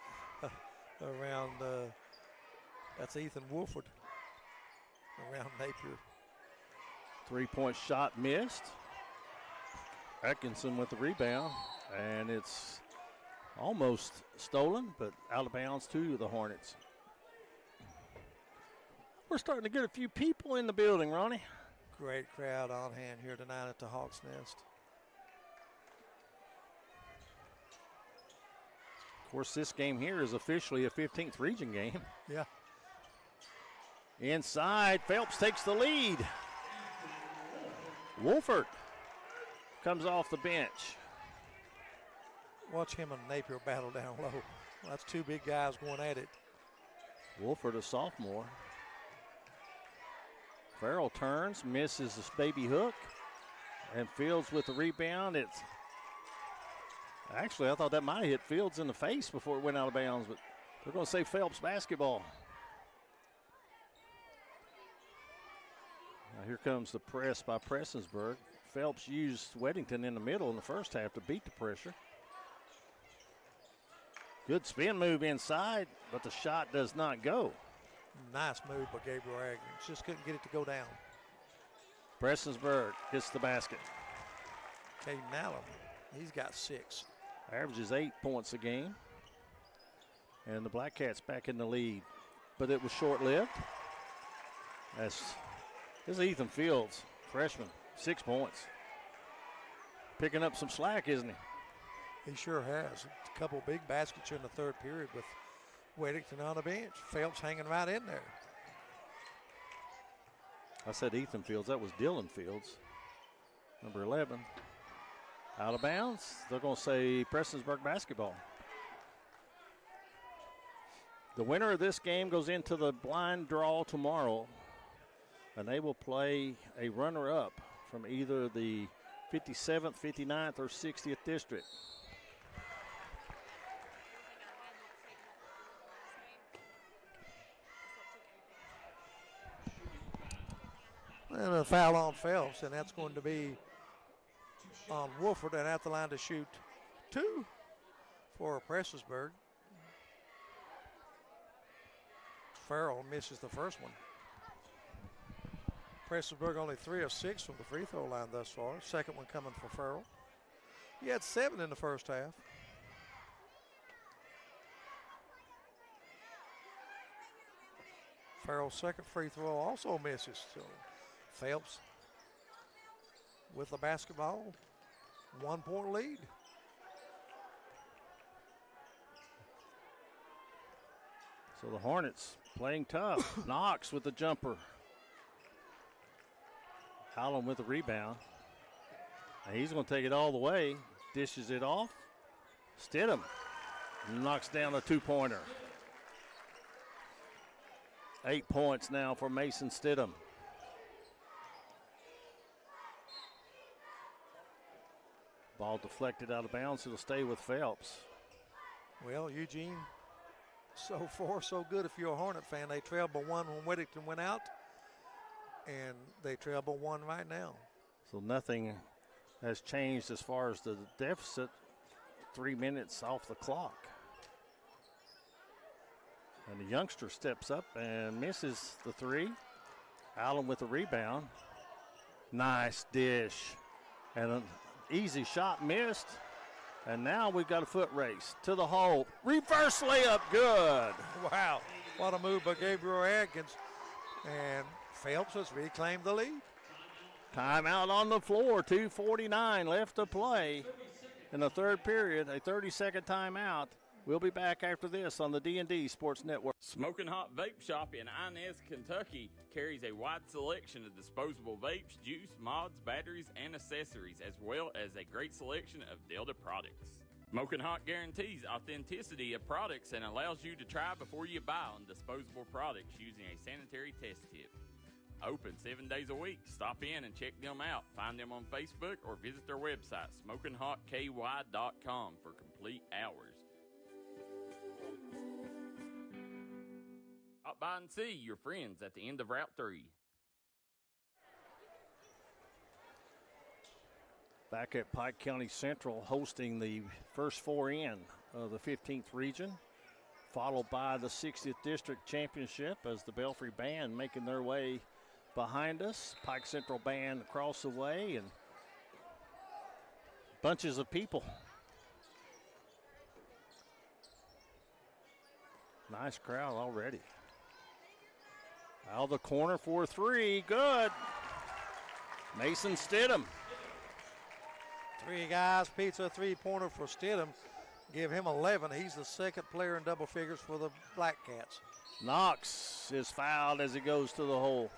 around, that's Ethan Wolford, around Napier. 3-point shot missed. Atkinson with the rebound, and it's almost stolen, but out of bounds to the Hornets. We're starting to get a few people in the building, Ronnie. Great crowd on hand here tonight at the Hawks Nest. Of course, this game here is officially a 15th region game. Yeah. Inside, Phelps takes the lead. Wolford comes off the bench. Watch him and Napier battle down low. Well, that's 2 big guys going at it. Wolford, a sophomore. Farrell turns, misses this baby hook, and Fields with the rebound. Actually, I thought that might have hit Fields in the face before it went out of bounds, but they're going to say Phelps basketball. Now here comes the press by Prestonsburg. Phelps used Weddington in the middle in the first half to beat the pressure. Good spin move inside, but the shot does not go. Nice move by Gabriel Agnew. Just couldn't get it to go down. Prestonsburg gets the basket. Caden Allen, he's got 6. Averages 8 points a game. And the Blackcats back in the lead. But it was short-lived. This is Ethan Fields, freshman, 6 points. Picking up some slack, isn't he? He sure has. A couple big baskets in the third period with Weddington on the bench. Phelps hanging right in there. I said Ethan Fields. That was Dylan Fields, number 11. Out of bounds. They're going to say Prestonsburg basketball. The winner of this game goes into the blind draw tomorrow, and they will play a runner-up from either the 57th, 59th, or 60th district. And a foul on Phelps, and that's going to be on Wolford, and at the line to shoot 2 for Prestonsburg. Farrell misses the first one. Prestonsburg only 3 of 6 from the free throw line thus far. Second one coming for Farrell. He had 7 in the first half. Farrell's second free throw also misses. So Phelps with the basketball, 1 point lead. So the Hornets playing tough. Knox with the jumper. Allen with the rebound. And he's going to take it all the way. Dishes it off. Stidham knocks down a 2-pointer. 8 points now for Mason Stidham. Ball deflected out of bounds. It'll stay with Phelps. Well, Eugene, so far so good if you're a Hornet fan. They trailed by 1 when Whittington went out, and they trail by 1 right now. So nothing has changed as far as the deficit. 3 minutes off the clock. And the youngster steps up and misses the 3. Allen with the rebound. Nice dish. And an easy shot missed. And now we've got a foot race to the hole. Reverse layup, good. Wow, what a move by Gabriel Atkins. And Phelps has reclaimed the lead. Timeout on the floor, 2:49 left to play in the third period, a 30-second timeout. We'll be back after this on the D&D Sports Network. Smoking Hot Vape Shop in Inez, Kentucky carries a wide selection of disposable vapes, juice, mods, batteries, and accessories, as well as a great selection of Delta products. Smoking Hot guarantees authenticity of products and allows you to try before you buy on disposable products using a sanitary test tip. Open 7 days a week. Stop in and check them out. Find them on Facebook or visit their website, SmokingHotKY.com, for complete hours. Stop by and see your friends at the end of Route 3. Back at Pike County Central, hosting the first 4 in of the 15th region, followed by the 60th District Championship as the Belfry Band making their way behind us. Pike Central Band across the way, and bunches of people. Nice crowd already. Out of the corner for 3, good. Mason Stidham. 3 guys, pizza 3-pointer for Stidham. Give him 11. He's the second player in double figures for the Blackcats. Knox is fouled as he goes to the hole.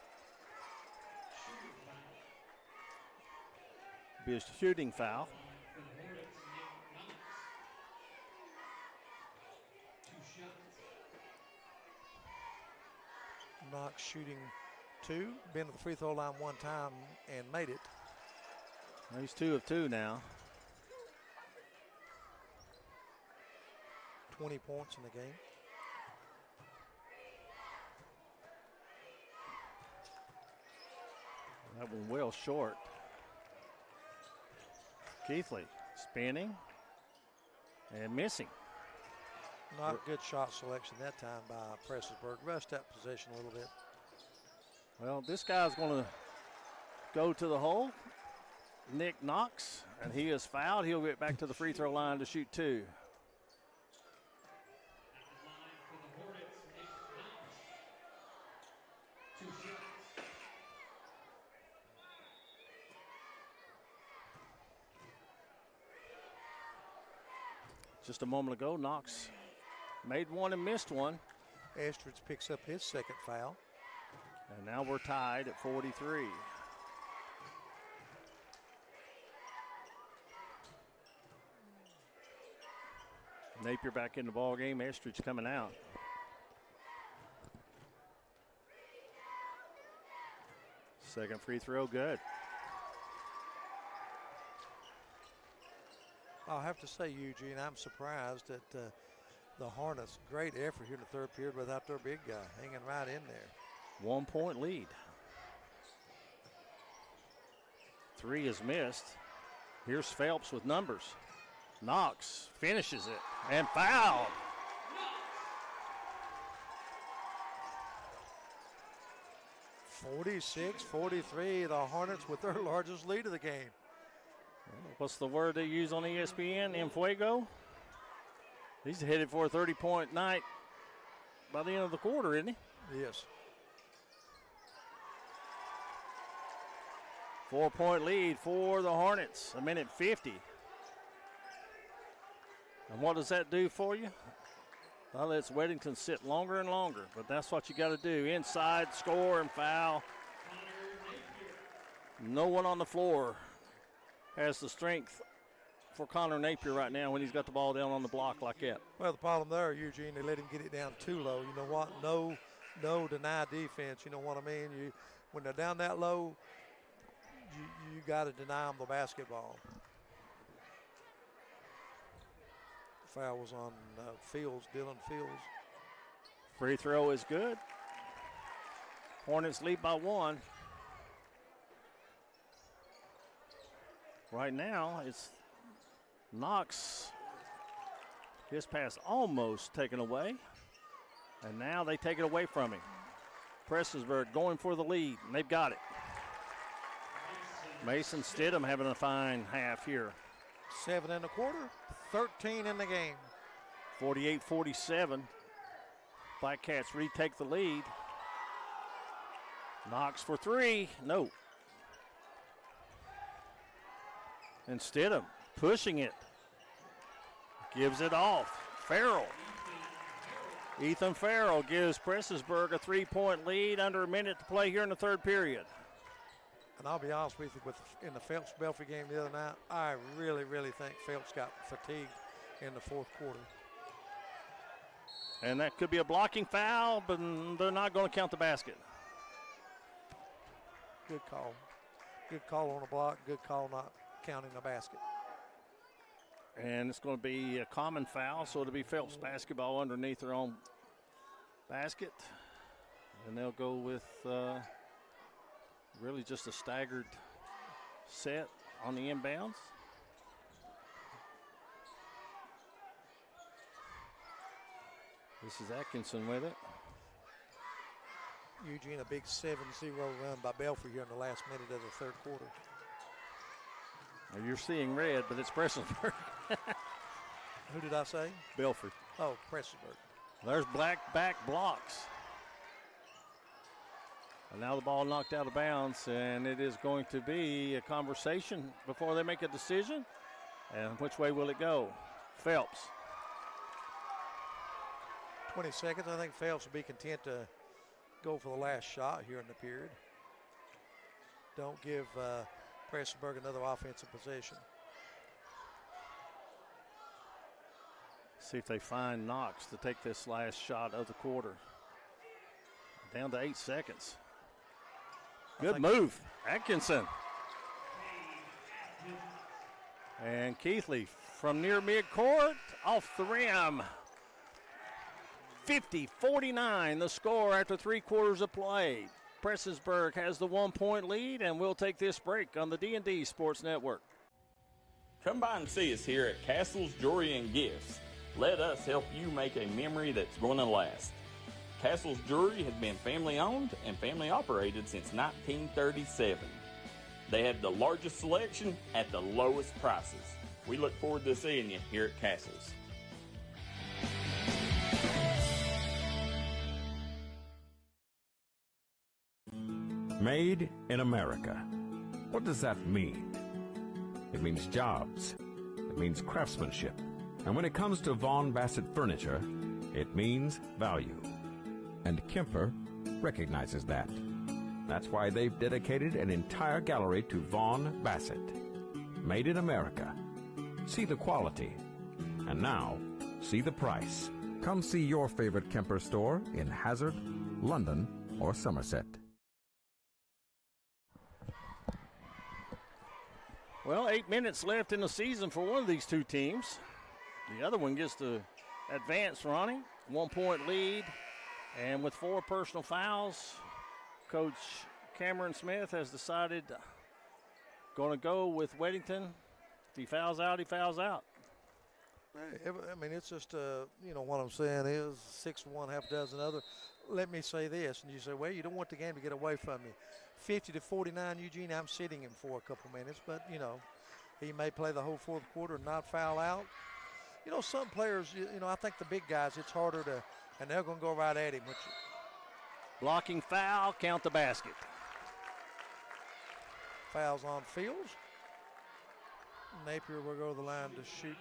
Be a shooting foul. Knox shooting 2. Been to the free throw line 1 time and made it. He's 2 of 2 now. 20 points in the game. That one well short. Keithley spinning and missing. Not good shot selection that time by Prestonsburg. Rushed that possession a little bit. Well, this guy's going to go to the hole. Nick Knox, and he is fouled. He'll get back to the free throw line to shoot 2. Just a moment ago, Knox made 1 and missed 1. Estridge picks up his second foul. And now we're tied at 43. Napier back in the ball game. Estridge coming out. Second free throw, good. I'll have to say, Eugene, I'm surprised at the Hornets. Great effort here in the third period without their big guy hanging right in there. 1 point lead. 3 is missed. Here's Phelps with numbers. Knox finishes it and fouled. (46-43), the Hornets with their largest lead of the game. What's the word they use on ESPN? En fuego? He's headed for a 30-point night by the end of the quarter, isn't he? Yes. 4-point lead for the Hornets, 1:50. And what does that do for you? Well, lets Weddington sit longer and longer, but that's what you got to do. Inside, score, and foul. No one on the floor has the strength for Connor Napier right now when he's got the ball down on the block like that. Well, the problem there, Eugene, they let him get it down too low. You know what? No deny defense. You know what I mean? When they're down that low, you got to deny them the basketball. Foul was on Fields, Dylan Fields. Free throw is good. Hornets lead by 1. Right now, it's Knox. His pass almost taken away. And now they take it away from him. Prestonsburg going for the lead, and they've got it. Mason Stidham having a fine half here. 7 in the quarter, 13 in the game. 48-47. Blackcats retake the lead. Knox for 3, no. And Stidham pushing it. Gives it off. Farrell. Ethan Farrell gives Prestonsburg a 3-point lead, under a minute to play here in the third period. And I'll be honest with you, in the Phelps-Belfry game the other night, I really, really think Phelps got fatigued in the fourth quarter. And that could be a blocking foul, but they're not going to count the basket. Good call. Good call on the block, good call not counting the basket. And it's going to be a common foul, so it'll be Phelps basketball underneath their own basket. And they'll go with really just a staggered set on the inbounds. This is Atkinson with it. Eugene, a big 7-0 run by Belfry here in the last minute of the third quarter. Well, you're seeing red, but it's Prestonsburg. Who did I say? Belfry. Oh, Prestonsburg. There's black back blocks. And now the ball knocked out of bounds, and it is going to be a conversation before they make a decision. And which way will it go? Phelps. 20 seconds. I think Phelps will be content to go for the last shot here in the period. Don't give Prestonsburg another offensive possession. See if they find Knox to take this last shot of the quarter. Down to 8 seconds. Good move, Atkinson. And Keithley from near midcourt, off the rim. 50-49, the score after 3 quarters of play. Prestonsburg has the 1-point lead, and we'll take this break on the D&D Sports Network. Come by and see us here at Castle's Jewelry and Gifts. Let us help you make a memory that's going to last. Castle's Jewelry has been family owned and family operated since 1937. They have the largest selection at the lowest prices. We look forward to seeing you here at Castle's. Made in America. What does that mean? It means jobs. It means craftsmanship. And when it comes to Vaughan Bassett furniture, it means value. And Kemper recognizes that. That's why they've dedicated an entire gallery to Vaughan Bassett. Made in America. See the quality. And now, see the price. Come see your favorite Kemper store in Hazard, London, or Somerset. Well, 8 minutes left in the season for one of these two teams. The other one gets to advance, Ronnie. 1 point lead. And with 4 personal fouls, Coach Cameron Smith has decided going to go with Weddington. If he fouls out, he fouls out. I mean, it's just, what I'm saying is 6-1, half a dozen other. Let me say this, and you say, well, you don't want the game to get away from you. 50-49, Eugene, I'm sitting him for a couple minutes, but, he may play the whole fourth quarter and not foul out. Some players, I think the big guys, it's harder to, and they're going to go right at him. Blocking foul, count the basket. Fouls on Fields. Napier will go to the line to shoot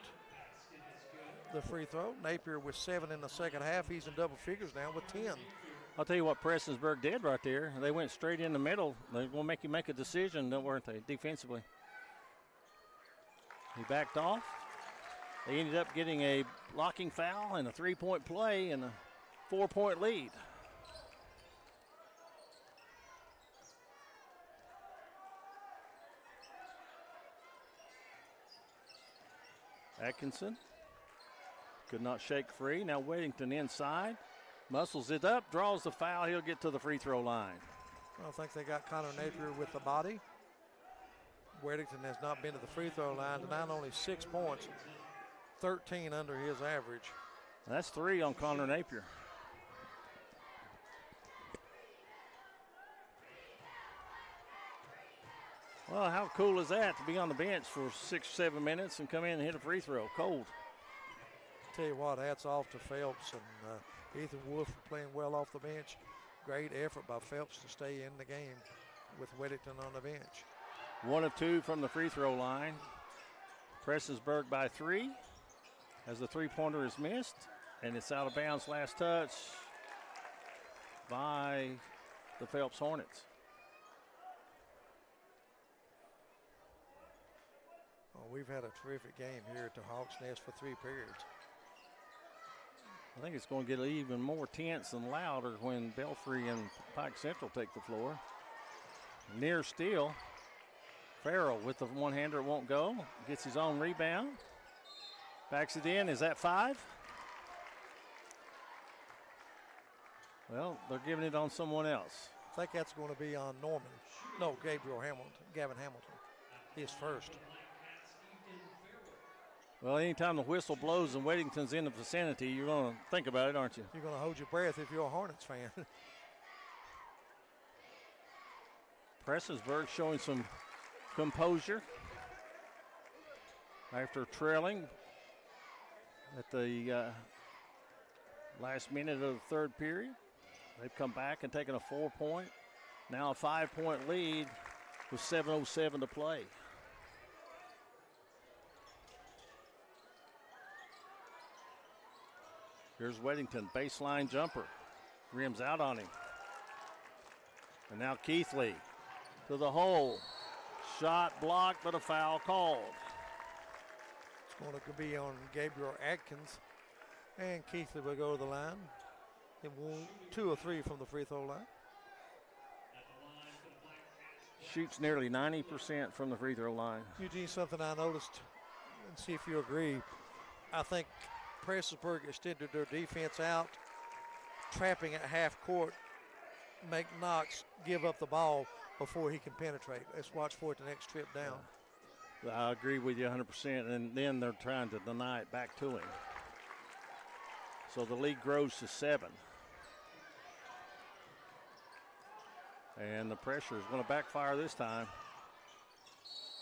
the free throw. Napier with 7 in the second half. He's in double figures now with 10. I'll tell you what Prestonsburg did right there. They went straight in the middle. They're going to make you make a decision, weren't they, defensively? He backed off. They ended up getting a blocking foul and a 3-point play and a 4-point lead. Atkinson could not shake free. Now Weddington inside. Muscles it up, draws the foul. He'll get to the free throw line. I don't think they got Connor Napier with the body. Weddington has not been to the free throw line. Tonight only 6 points, 13 under his average. That's 3 on Connor Napier. Well, how cool is that to be on the bench for 6 or 7 minutes and come in and hit a free throw, cold. Tell you what, hats off to Phelps and Ethan Wolf for playing well off the bench. Great effort by Phelps to stay in the game with Weddington on the bench. 1 of 2 from the free throw line. Prestonsburg by 3 as the three-pointer is missed, and it's out of bounds last touch by the Phelps Hornets. We've had a terrific game here at the Hawks Nest for 3 periods. I think it's going to get even more tense and louder when Belfry and Pike Central take the floor. Near steal. Farrell with the one-hander, won't go. Gets his own rebound. Backs it in. Is that 5? Well, they're giving it on someone else. I think that's going to be on Norman. No, Gavin Hamilton. His first. Well, anytime the whistle blows and Weddington's in the vicinity, you're going to think about it, aren't you? You're going to hold your breath if you're a Hornets fan. Prestonsburg showing some composure after trailing at the last minute of the third period. They've come back and taken a 4-point, now a 5-point lead with 7:07 to play. Here's Weddington, baseline jumper. Rims out on him. And now Keithley to the hole. Shot blocked, but a foul called. It's going to be on Gabriel Atkins. And Keithley will go to the line. And 2 or 3 from the free throw line. Shoots nearly 90% from the free throw line. Eugene, something I noticed, and see if you agree. I think Prestonsburg extended their defense out, trapping at half court, make Knox give up the ball before he can penetrate. Let's watch for it the next trip down. I agree with you 100%, and then they're trying to deny it back to him. So the lead grows to 7. And the pressure is going to backfire this time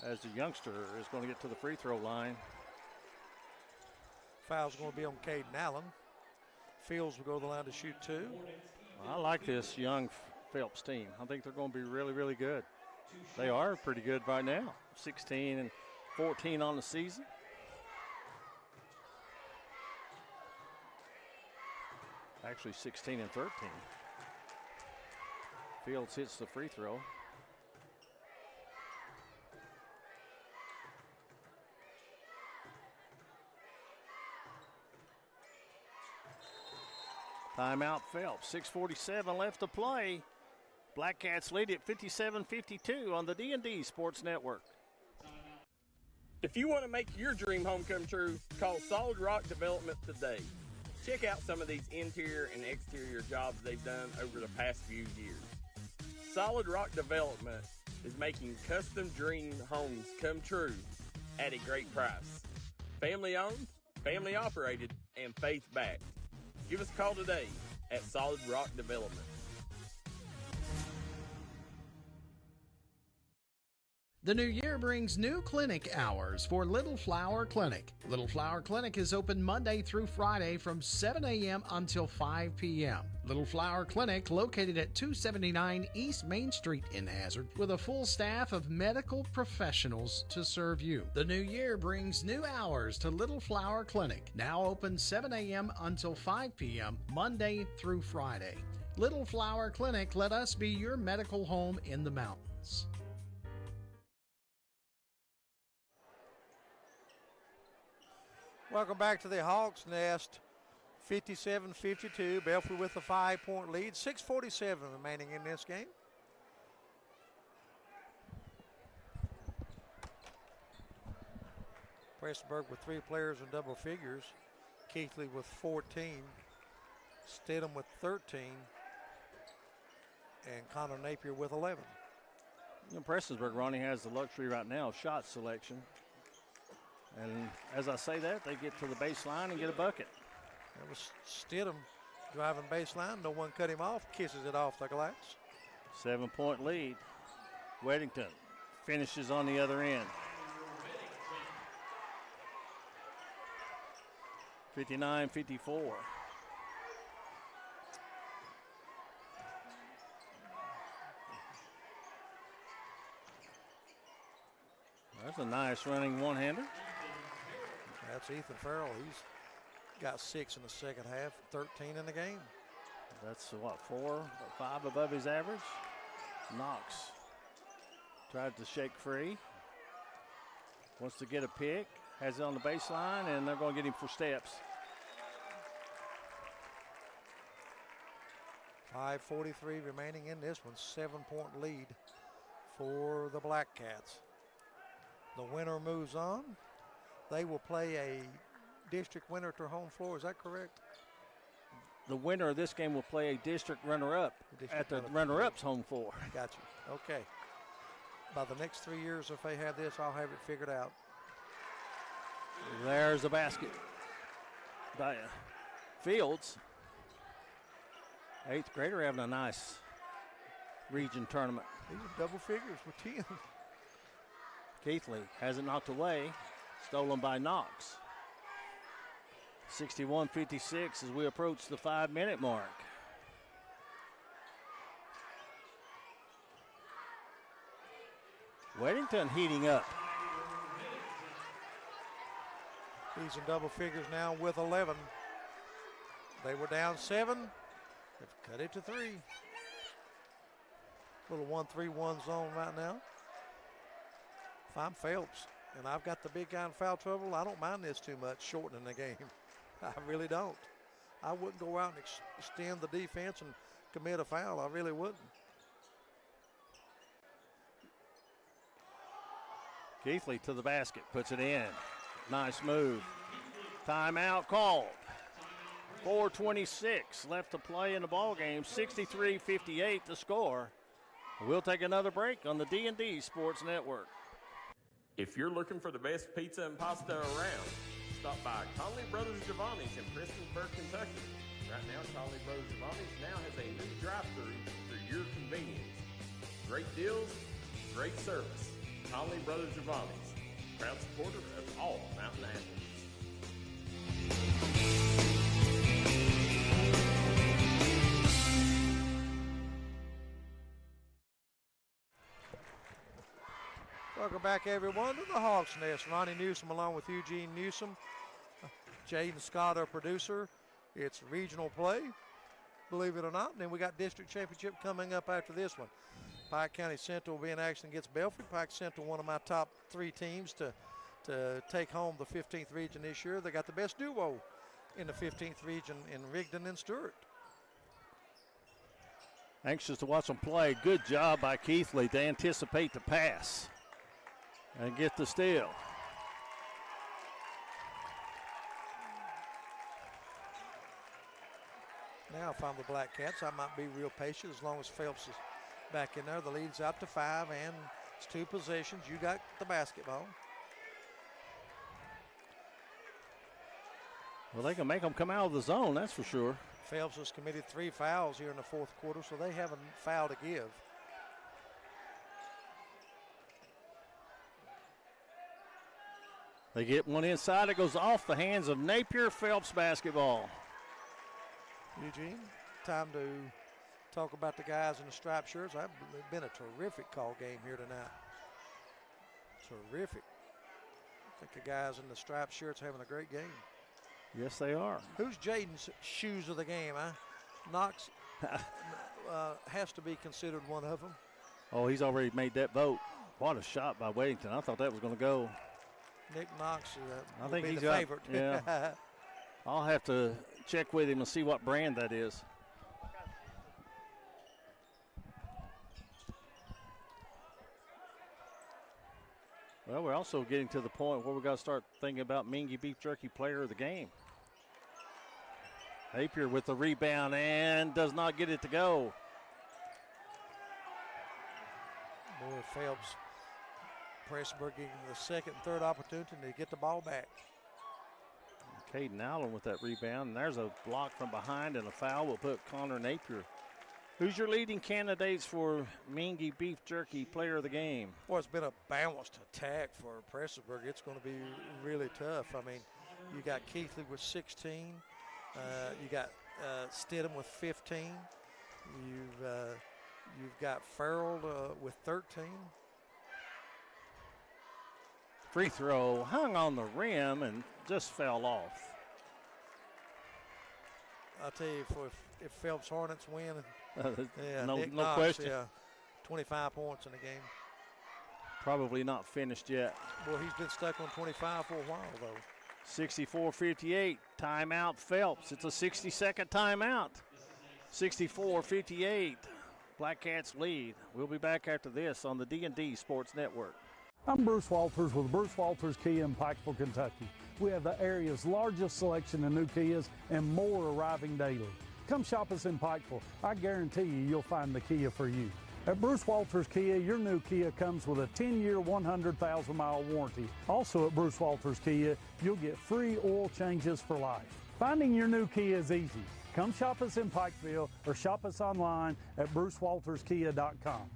as the youngster is going to get to the free throw line. Foul's going to be on Caden Allen. Fields will go to the line to shoot 2. I like this young Phelps team. I think they're going to be really, really good. They are pretty good right now. 16 and 14 on the season. Actually 16 and 13. Fields hits the free throw. Timeout Phelps. 6:47 left to play. Blackcats lead at 57-52 on the D&D Sports Network. If you want to make your dream home come true, call Solid Rock Development today. Check out some of these interior and exterior jobs they've done over the past few years. Solid Rock Development is making custom dream homes come true at a great price. Family owned, family operated, and faith backed. Give us a call today at Solid Rock Development. The new year brings new clinic hours for Little Flower Clinic. Little Flower Clinic is open Monday through Friday from 7 a.m. until 5 p.m. Little Flower Clinic, located at 279 East Main Street in Hazard, with a full staff of medical professionals to serve you. The new year brings new hours to Little Flower Clinic, now open 7 a.m. until 5 p.m. Monday through Friday. Little Flower Clinic, let us be your medical home in the mountains. Welcome back to the Hawks Nest. 57-52. Belfry with a 5-point lead. 6:47 remaining in this game. Prestonsburg with 3 players in double figures. Keithley with 14. Stidham with 13. And Connor Napier with 11. You know, Prestonsburg, Ronnie, has the luxury right now of shot selection. And as I say that, they get to the baseline and get a bucket. That was Stidham driving baseline. No one cut him off. Kisses it off the glass. 7-point lead. Weddington finishes on the other end. 59-54. That's a nice running one-hander. That's Ethan Farrell. He's got 6 in the second half, 13 in the game. That's what, 4 or 5 above his average. Knox tried to shake free. Wants to get a pick. Has it on the baseline, and they're going to get him for steps. 5:43 remaining in this one. 7-point lead for the Blackcats. The winner moves on. They will play a district winner to home floor. Is that correct? The winner of this game will play a district runner-up at the runner-up's home floor. Got you. Okay. By the next 3 years, if they have this, I'll have it figured out. There's the basket by Fields. 8th grader having a nice region tournament. These are double figures with 10. Keithley has it knocked away. Stolen by Knox. 61-56 as we approach the 5-minute mark. Weddington heating up. He's in double figures now with 11. They were down 7. They've cut it to 3. Little 1-3-1 zone right now. If I'm Phelps and I've got the big guy in foul trouble, I don't mind this too much, shortening the game. I really don't. I wouldn't go out and extend the defense and commit a foul. I really wouldn't. Keithley to the basket, puts it in. Nice move. Timeout called. 4:26 left to play in the ball game. 63-58 the score. We'll take another break on the D&D Sports Network. If you're looking for the best pizza and pasta around, stop by Conley Brothers Giovanni's in Prestonsburg, Kentucky. Right now, Conley Brothers Giovanni's now has a new drive-thru for your convenience. Great deals, great service. Conley Brothers Giovanni's, proud supporter of all Mountain Athletes. Welcome back, everyone, to the Hawks Nest. Ronnie Newsom along with Eugene Newsom. Jaden Scott, our producer. It's regional play, believe it or not. And then we got district championship coming up after this one. Pike County Central will be in action against Belfry. Pike Central, one of my top 3 teams to take home the 15th region this year. They got the best duo in the 15th region in Rigdon and Stewart. Anxious to watch them play. Good job by Keithley to anticipate the pass and get the steal. Now, if I'm the Blackcats, I might be real patient as long as Phelps is back in there. The lead's out to 5, and it's 2 possessions. You got the basketball. Well, they can make them come out of the zone, that's for sure. Phelps has committed 3 fouls here in the 4th quarter, so they have a foul to give. They get one inside. It goes off the hands of Napier. Phelps basketball. Eugene, time to talk about the guys in the striped shirts. It's been a terrific call game here tonight. Terrific. I think the guys in the striped shirts having a great game. Yes, they are. Who's Jaden's shoes of the game, huh? Knox has to be considered one of them. Oh, he's already made that vote. What a shot by Weddington. I thought that was going to go. Nick Knox I think he's the favorite. Yeah. I'll have to check with him and see what brand that is. Well, we're also getting to the point where we've got to start thinking about Mingy Beef Jerky player of the game. Napier with the rebound and does not get it to go. Boy, Phelps, Prestonsburg getting the 2nd and 3rd opportunity to get the ball back. Caden Allen with that rebound, and there's a block from behind, and a foul will put Connor Napier. Who's your leading candidates for Mingy Beef Jerky player of the game? Well, it's been a balanced attack for Prestonsburg. It's going to be really tough. I mean, you got Keithley with 16. You got Stidham with 15. You've got Farrell with 13. Free throw hung on the rim and just fell off. I'll tell you, if Phelps Hornets win, no Nick Knox, question. Yeah, 25 points in the game. Probably not finished yet. Well, he's been stuck on 25 for a while, though. 64-58, timeout Phelps. It's a 60-second timeout. 64-58, Blackcats lead. We'll be back after this on the D&D Sports Network. I'm Bruce Walters with Bruce Walters Kia in Pikeville, Kentucky. We have the area's largest selection of new Kias and more arriving daily. Come shop us in Pikeville. I guarantee you'll find the Kia for you. At Bruce Walters Kia, your new Kia comes with a 10-year, 100,000-mile warranty. Also at Bruce Walters Kia, you'll get free oil changes for life. Finding your new Kia is easy. Come shop us in Pikeville or shop us online at brucewalterskia.com.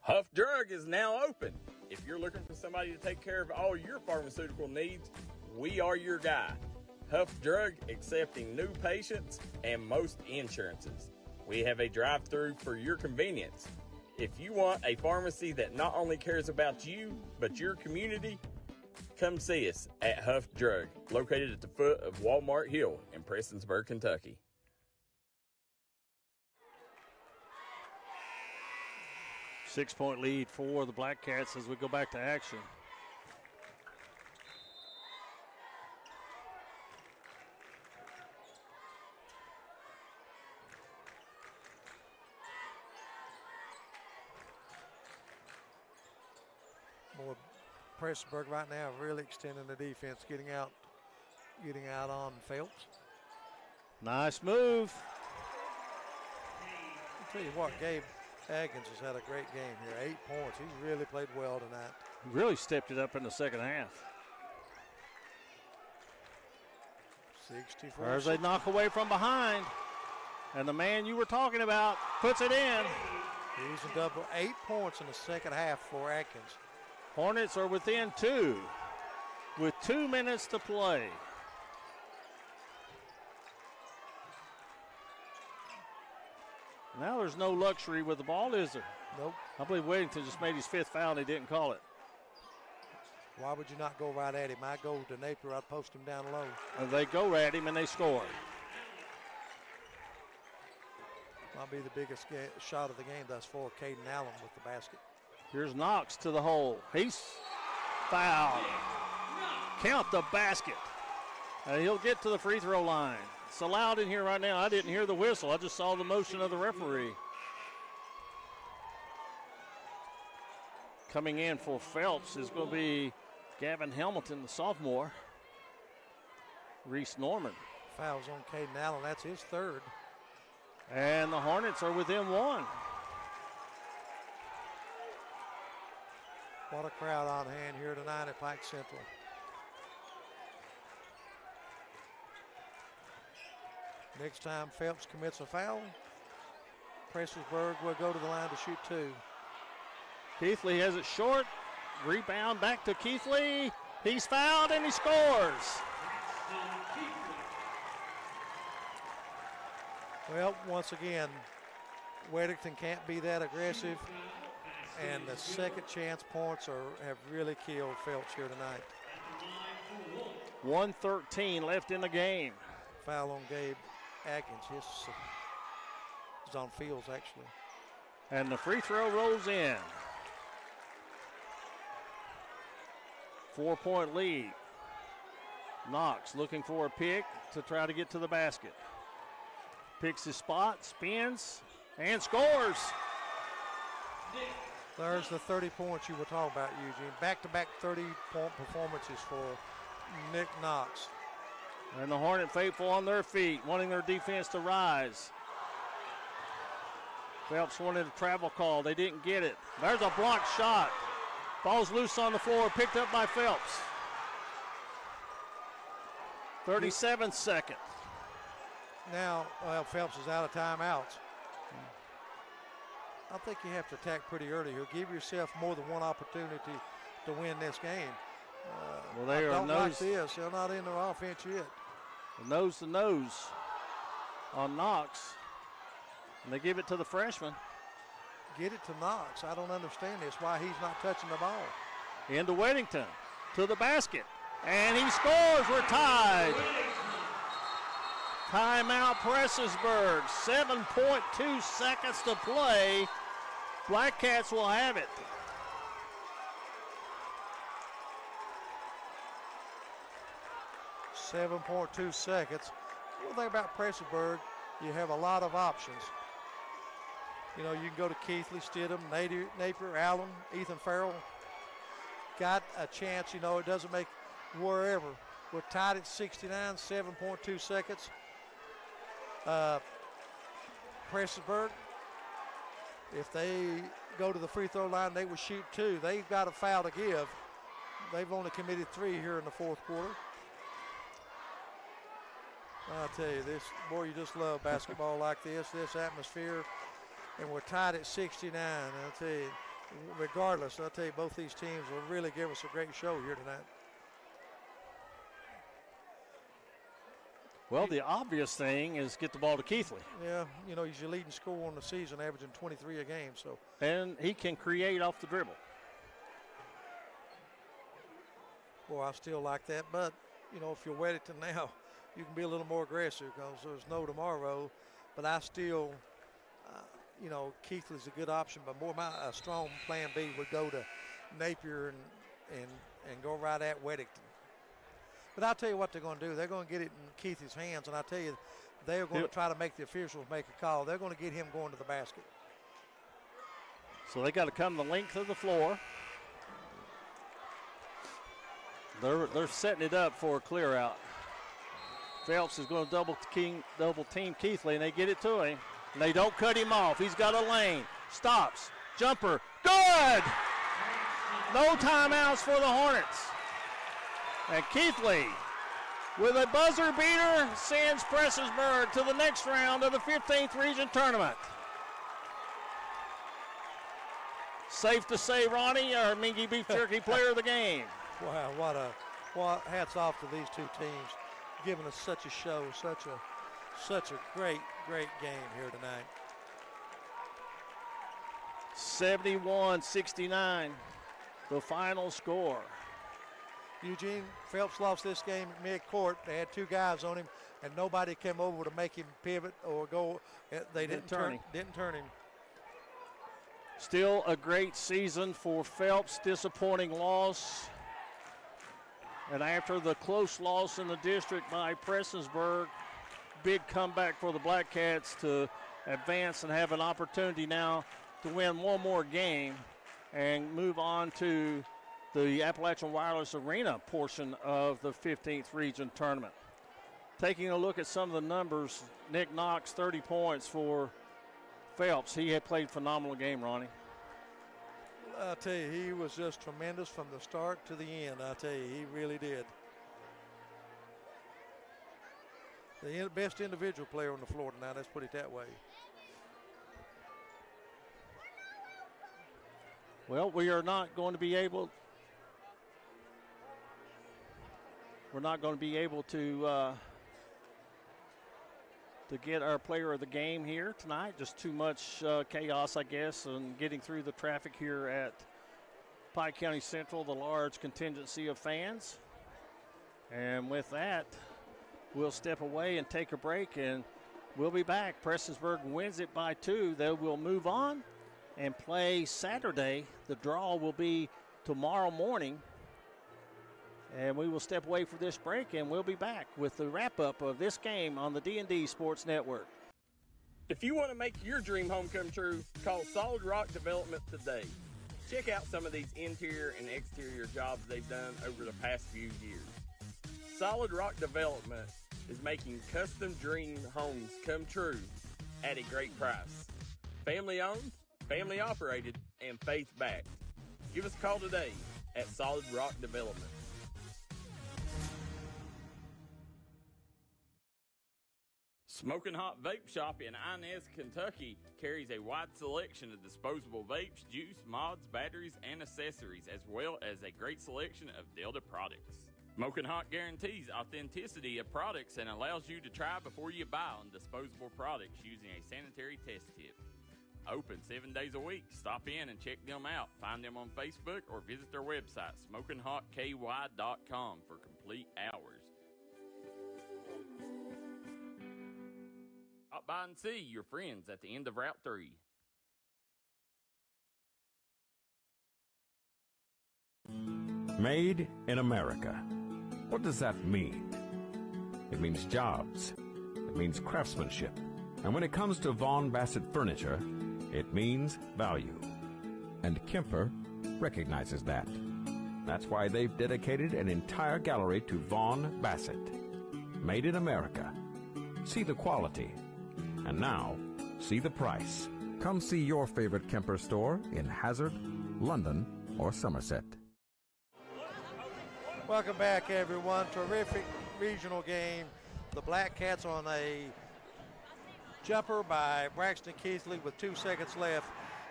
Huff Drug is now open. If you're looking for somebody to take care of all your pharmaceutical needs, we are your guy. Huff Drug accepting new patients and most insurances. We have a drive-through for your convenience. If you want a pharmacy that not only cares about you, but your community, come see us at Huff Drug, located at the foot of Walmart Hill in Prestonsburg, Kentucky. Six-point lead for the Blackcats as we go back to action. Boy, Prestonsburg right now really extending the defense, getting out on Phelps. Nice move. I'll tell you what, Gabe Atkins has had a great game here. 8 points. He's really played well tonight. Really stepped it up in the second half. 64. There's a knock away from behind. And the man you were talking about puts it in. He's a double. 8 points in the second half for Atkins. Hornets are within 2 with 2 minutes to play. Now there's no luxury with the ball, is there? Nope. I believe Weddington just made his 5th foul and he didn't call it. Why would you not go right at him? I go to Napier, I'd post him down low. And they go at him and they score. Might be the biggest shot of the game thus far. Caden Allen with the basket. Here's Knox to the hole. He's fouled. Count the basket. And he'll get to the free throw line. It's allowed in here right now. I didn't hear the whistle. I just saw the motion of the referee. Coming in for Phelps is going to be Gavin Hamilton, the sophomore. Reese Norman. Fouls on Caden Allen. That's his third. And the Hornets are within one. What a crowd on hand here tonight at Pike Central. Next time Phelps commits a foul, Prestonsburg will go to the line to shoot two. Keithley has it short. Rebound back to Keithley. He's fouled and he scores. Well, once again, Weddington can't be that aggressive, and the second chance points have really killed Phelps here tonight. 1:13 left in the game. Foul on Gabe Atkins. He's on Fields, actually. And the free throw rolls in. 4-point lead. Knox looking for a pick to try to get to the basket. Picks his spot, spins, and scores. There's the 30 points you were talking about, Eugene. Back-to-back 30-point performances for Nick Knox. And the Hornet faithful on their feet, wanting their defense to rise. Phelps wanted a travel call. They didn't get it. There's a blocked shot. Ball's loose on the floor, picked up by Phelps. 37 seconds. Now, well, Phelps is out of timeouts. I think you have to attack pretty early here. Give yourself more than one opportunity to win this game. Well, they I are don't nose. like this. They're not in their offense yet. Nose to nose on Knox. And they give it to the freshman. Get it to Knox. I don't understand this, why he's not touching the ball. Into Weddington, to the basket. And he scores. We're tied. Timeout Prestonsburg. 7.2 seconds to play. Blackcats will have it. .2 seconds. One thing about Prestonsburg, you have a lot of options. You know, you can go to Keithley, Stidham, Napier, Allen, Ethan Farrell. Got a chance, you know, it doesn't make wherever. We're tied at 69, 7.2 seconds. Prestonsburg, if they go to the free throw line, they will shoot two. They've got a foul to give. They've only committed 3 here in the fourth quarter. I'll tell you this, boy, you just love basketball like this atmosphere. And we're tied at 69. I'll tell you, regardless, I'll tell you, both these teams will really give us a great show here tonight. Well, the obvious thing is get the ball to Keithley. Yeah, you know, he's your leading scorer on the season, averaging 23 a game. So. And he can create off the dribble. Boy, I still like that. But, you know, if you're Weddington now, you can be a little more aggressive because there's no tomorrow. But I still, you know, Keithley's a good option. But more a strong plan B would go to Napier and go right at Weddington. But I'll tell you what they're going to do. They're going to get it in Keithley's hands, and I'll tell you, they're going to try to make the officials make a call. They're going to get him going to the basket. So they got to come the length of the floor. They're setting it up for a clear out. Phelps is going to double team Keithley, and they get it to him. And they don't cut him off. He's got a lane. Stops. Jumper. Good! No timeouts for the Hornets. And Keithley, with a buzzer beater, sends Prestonsburg to the next round of the 15th region tournament. Safe to say, Ronnie, our Mingy Beef Jerky player of the game. Wow, what hats off to these two teams, giving us such a show, such a great game here tonight. 71-69, the final score. Eugene, Phelps lost this game at mid-court. They had 2 guys on him, and nobody came over to make him pivot or go. They didn't turn him. Still a great season for Phelps. Disappointing loss. And after the close loss in the district by Prestonsburg, big comeback for the Blackcats to advance and have an opportunity now to win one more game and move on to the Appalachian Wireless Arena portion of the 15th region tournament. Taking a look at some of the numbers, Nick Knox, 30 points for Phelps. He had played a phenomenal game, Ronnie. I tell you, he was just tremendous from the start to the end. I tell you, he really did. The best individual player on the floor tonight, let's put it that way. Well, we are not going to be able. We're not going to be able to get our player of the game here tonight. Just too much chaos, I guess, and getting through the traffic here at Pike County Central, the large contingency of fans. And with that, we'll step away and take a break, and we'll be back. Prestonsburg wins it by 2. They will move on and play Saturday. The draw will be tomorrow morning. And we will step away for this break, and we'll be back with the wrap-up of this game on the D&D Sports Network. If you want to make your dream home come true, call Solid Rock Development today. Check out some of these interior and exterior jobs they've done over the past few years. Solid Rock Development is making custom dream homes come true at a great price. Family owned, family operated, and faith backed. Give us a call today at Solid Rock Development. Smoking Hot Vape Shop in Inez, Kentucky carries a wide selection of disposable vapes, juice, mods, batteries, and accessories, as well as a great selection of Delta products. Smoking Hot guarantees authenticity of products and allows you to try before you buy on disposable products using a sanitary test tip. Open 7 days a week. Stop in and check them out. Find them on Facebook or visit their website, SmokingHotKY.com, for complete hours. Stop by and see your friends at the end of Route 3. Made in America. What does that mean? It means jobs. It means craftsmanship. And when it comes to Vaughn Bassett Furniture, it means value. And Kemper recognizes that. That's why they've dedicated an entire gallery to Vaughn Bassett. Made in America. See the quality. And now, see the price. Come see your favorite Kemper store in Hazard, London, or Somerset. Welcome back, everyone. Terrific regional game. The Blackcats on a jumper by Braxton Keithley with 2 seconds left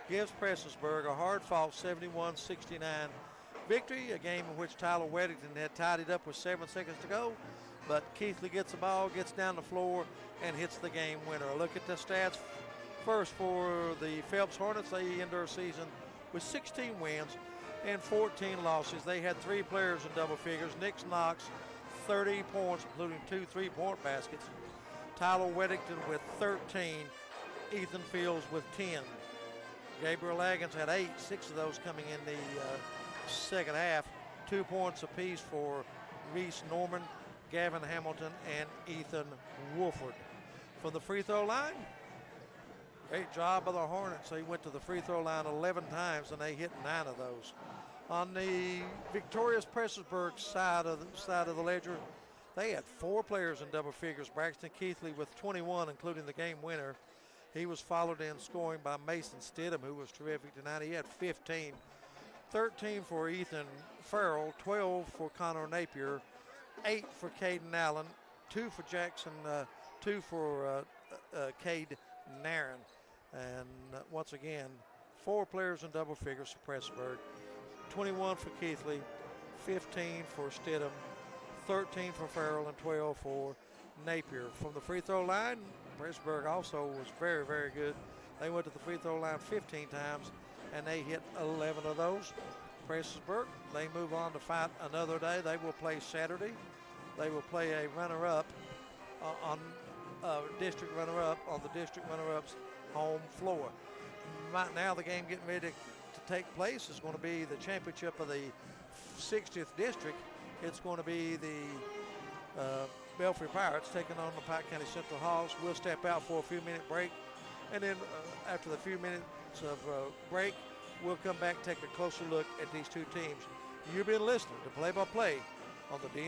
gives Prestonsburg a hard-fought 71-69 victory, a game in which Tyler Weddington had tied it up with 7 seconds to go. But Keithley gets the ball, gets down the floor, and hits the game winner. A look at the stats first for the Phelps Hornets. They end their season with 16 wins and 14 losses. They had 3 players in double figures. Nick Knox, 30 points, including 2 3-point baskets. Tyler Weddington with 13. Ethan Fields with 10. Gabriel Aggins had 8, 6 of those coming in the second half. 2 points apiece for Reese Norman, Gavin Hamilton, and Ethan Wolford. From the free throw line, great job by the Hornets. They went to the free throw line 11 times, and they hit 9 of those. On the victorious Prestonsburg side of the ledger, they had 4 players in double figures. Braxton Keithley with 21, including the game winner. He was followed in scoring by Mason Stidham, who was terrific tonight. He had 15. 13 for Ethan Farrell, 12 for Connor Napier, 8 for Caden Allen, 2 for Jackson, 2 for Cade Nairn. And once again, 4 players in double figures for Prestonsburg. 21 for Keithley, 15 for Stidham, 13 for Farrell, and 12 for Napier. From the free throw line, Prestonsburg also was very, very good. They went to the free throw line 15 times, and they hit 11 of those. Prestonsburg, they move on to fight another day. They will play Saturday. They will play a runner-up on district runner-up on the district runner-up's home floor. Right now, the game getting ready to take place is going to be the championship of the 60th district. It's going to be the Belfry Pirates taking on the Pike County Central Hawks. We'll step out for a few-minute break, and then after the few minutes of break, we'll come back and take a closer look at these two teams. You've been listening to Play-by-Play on the D&D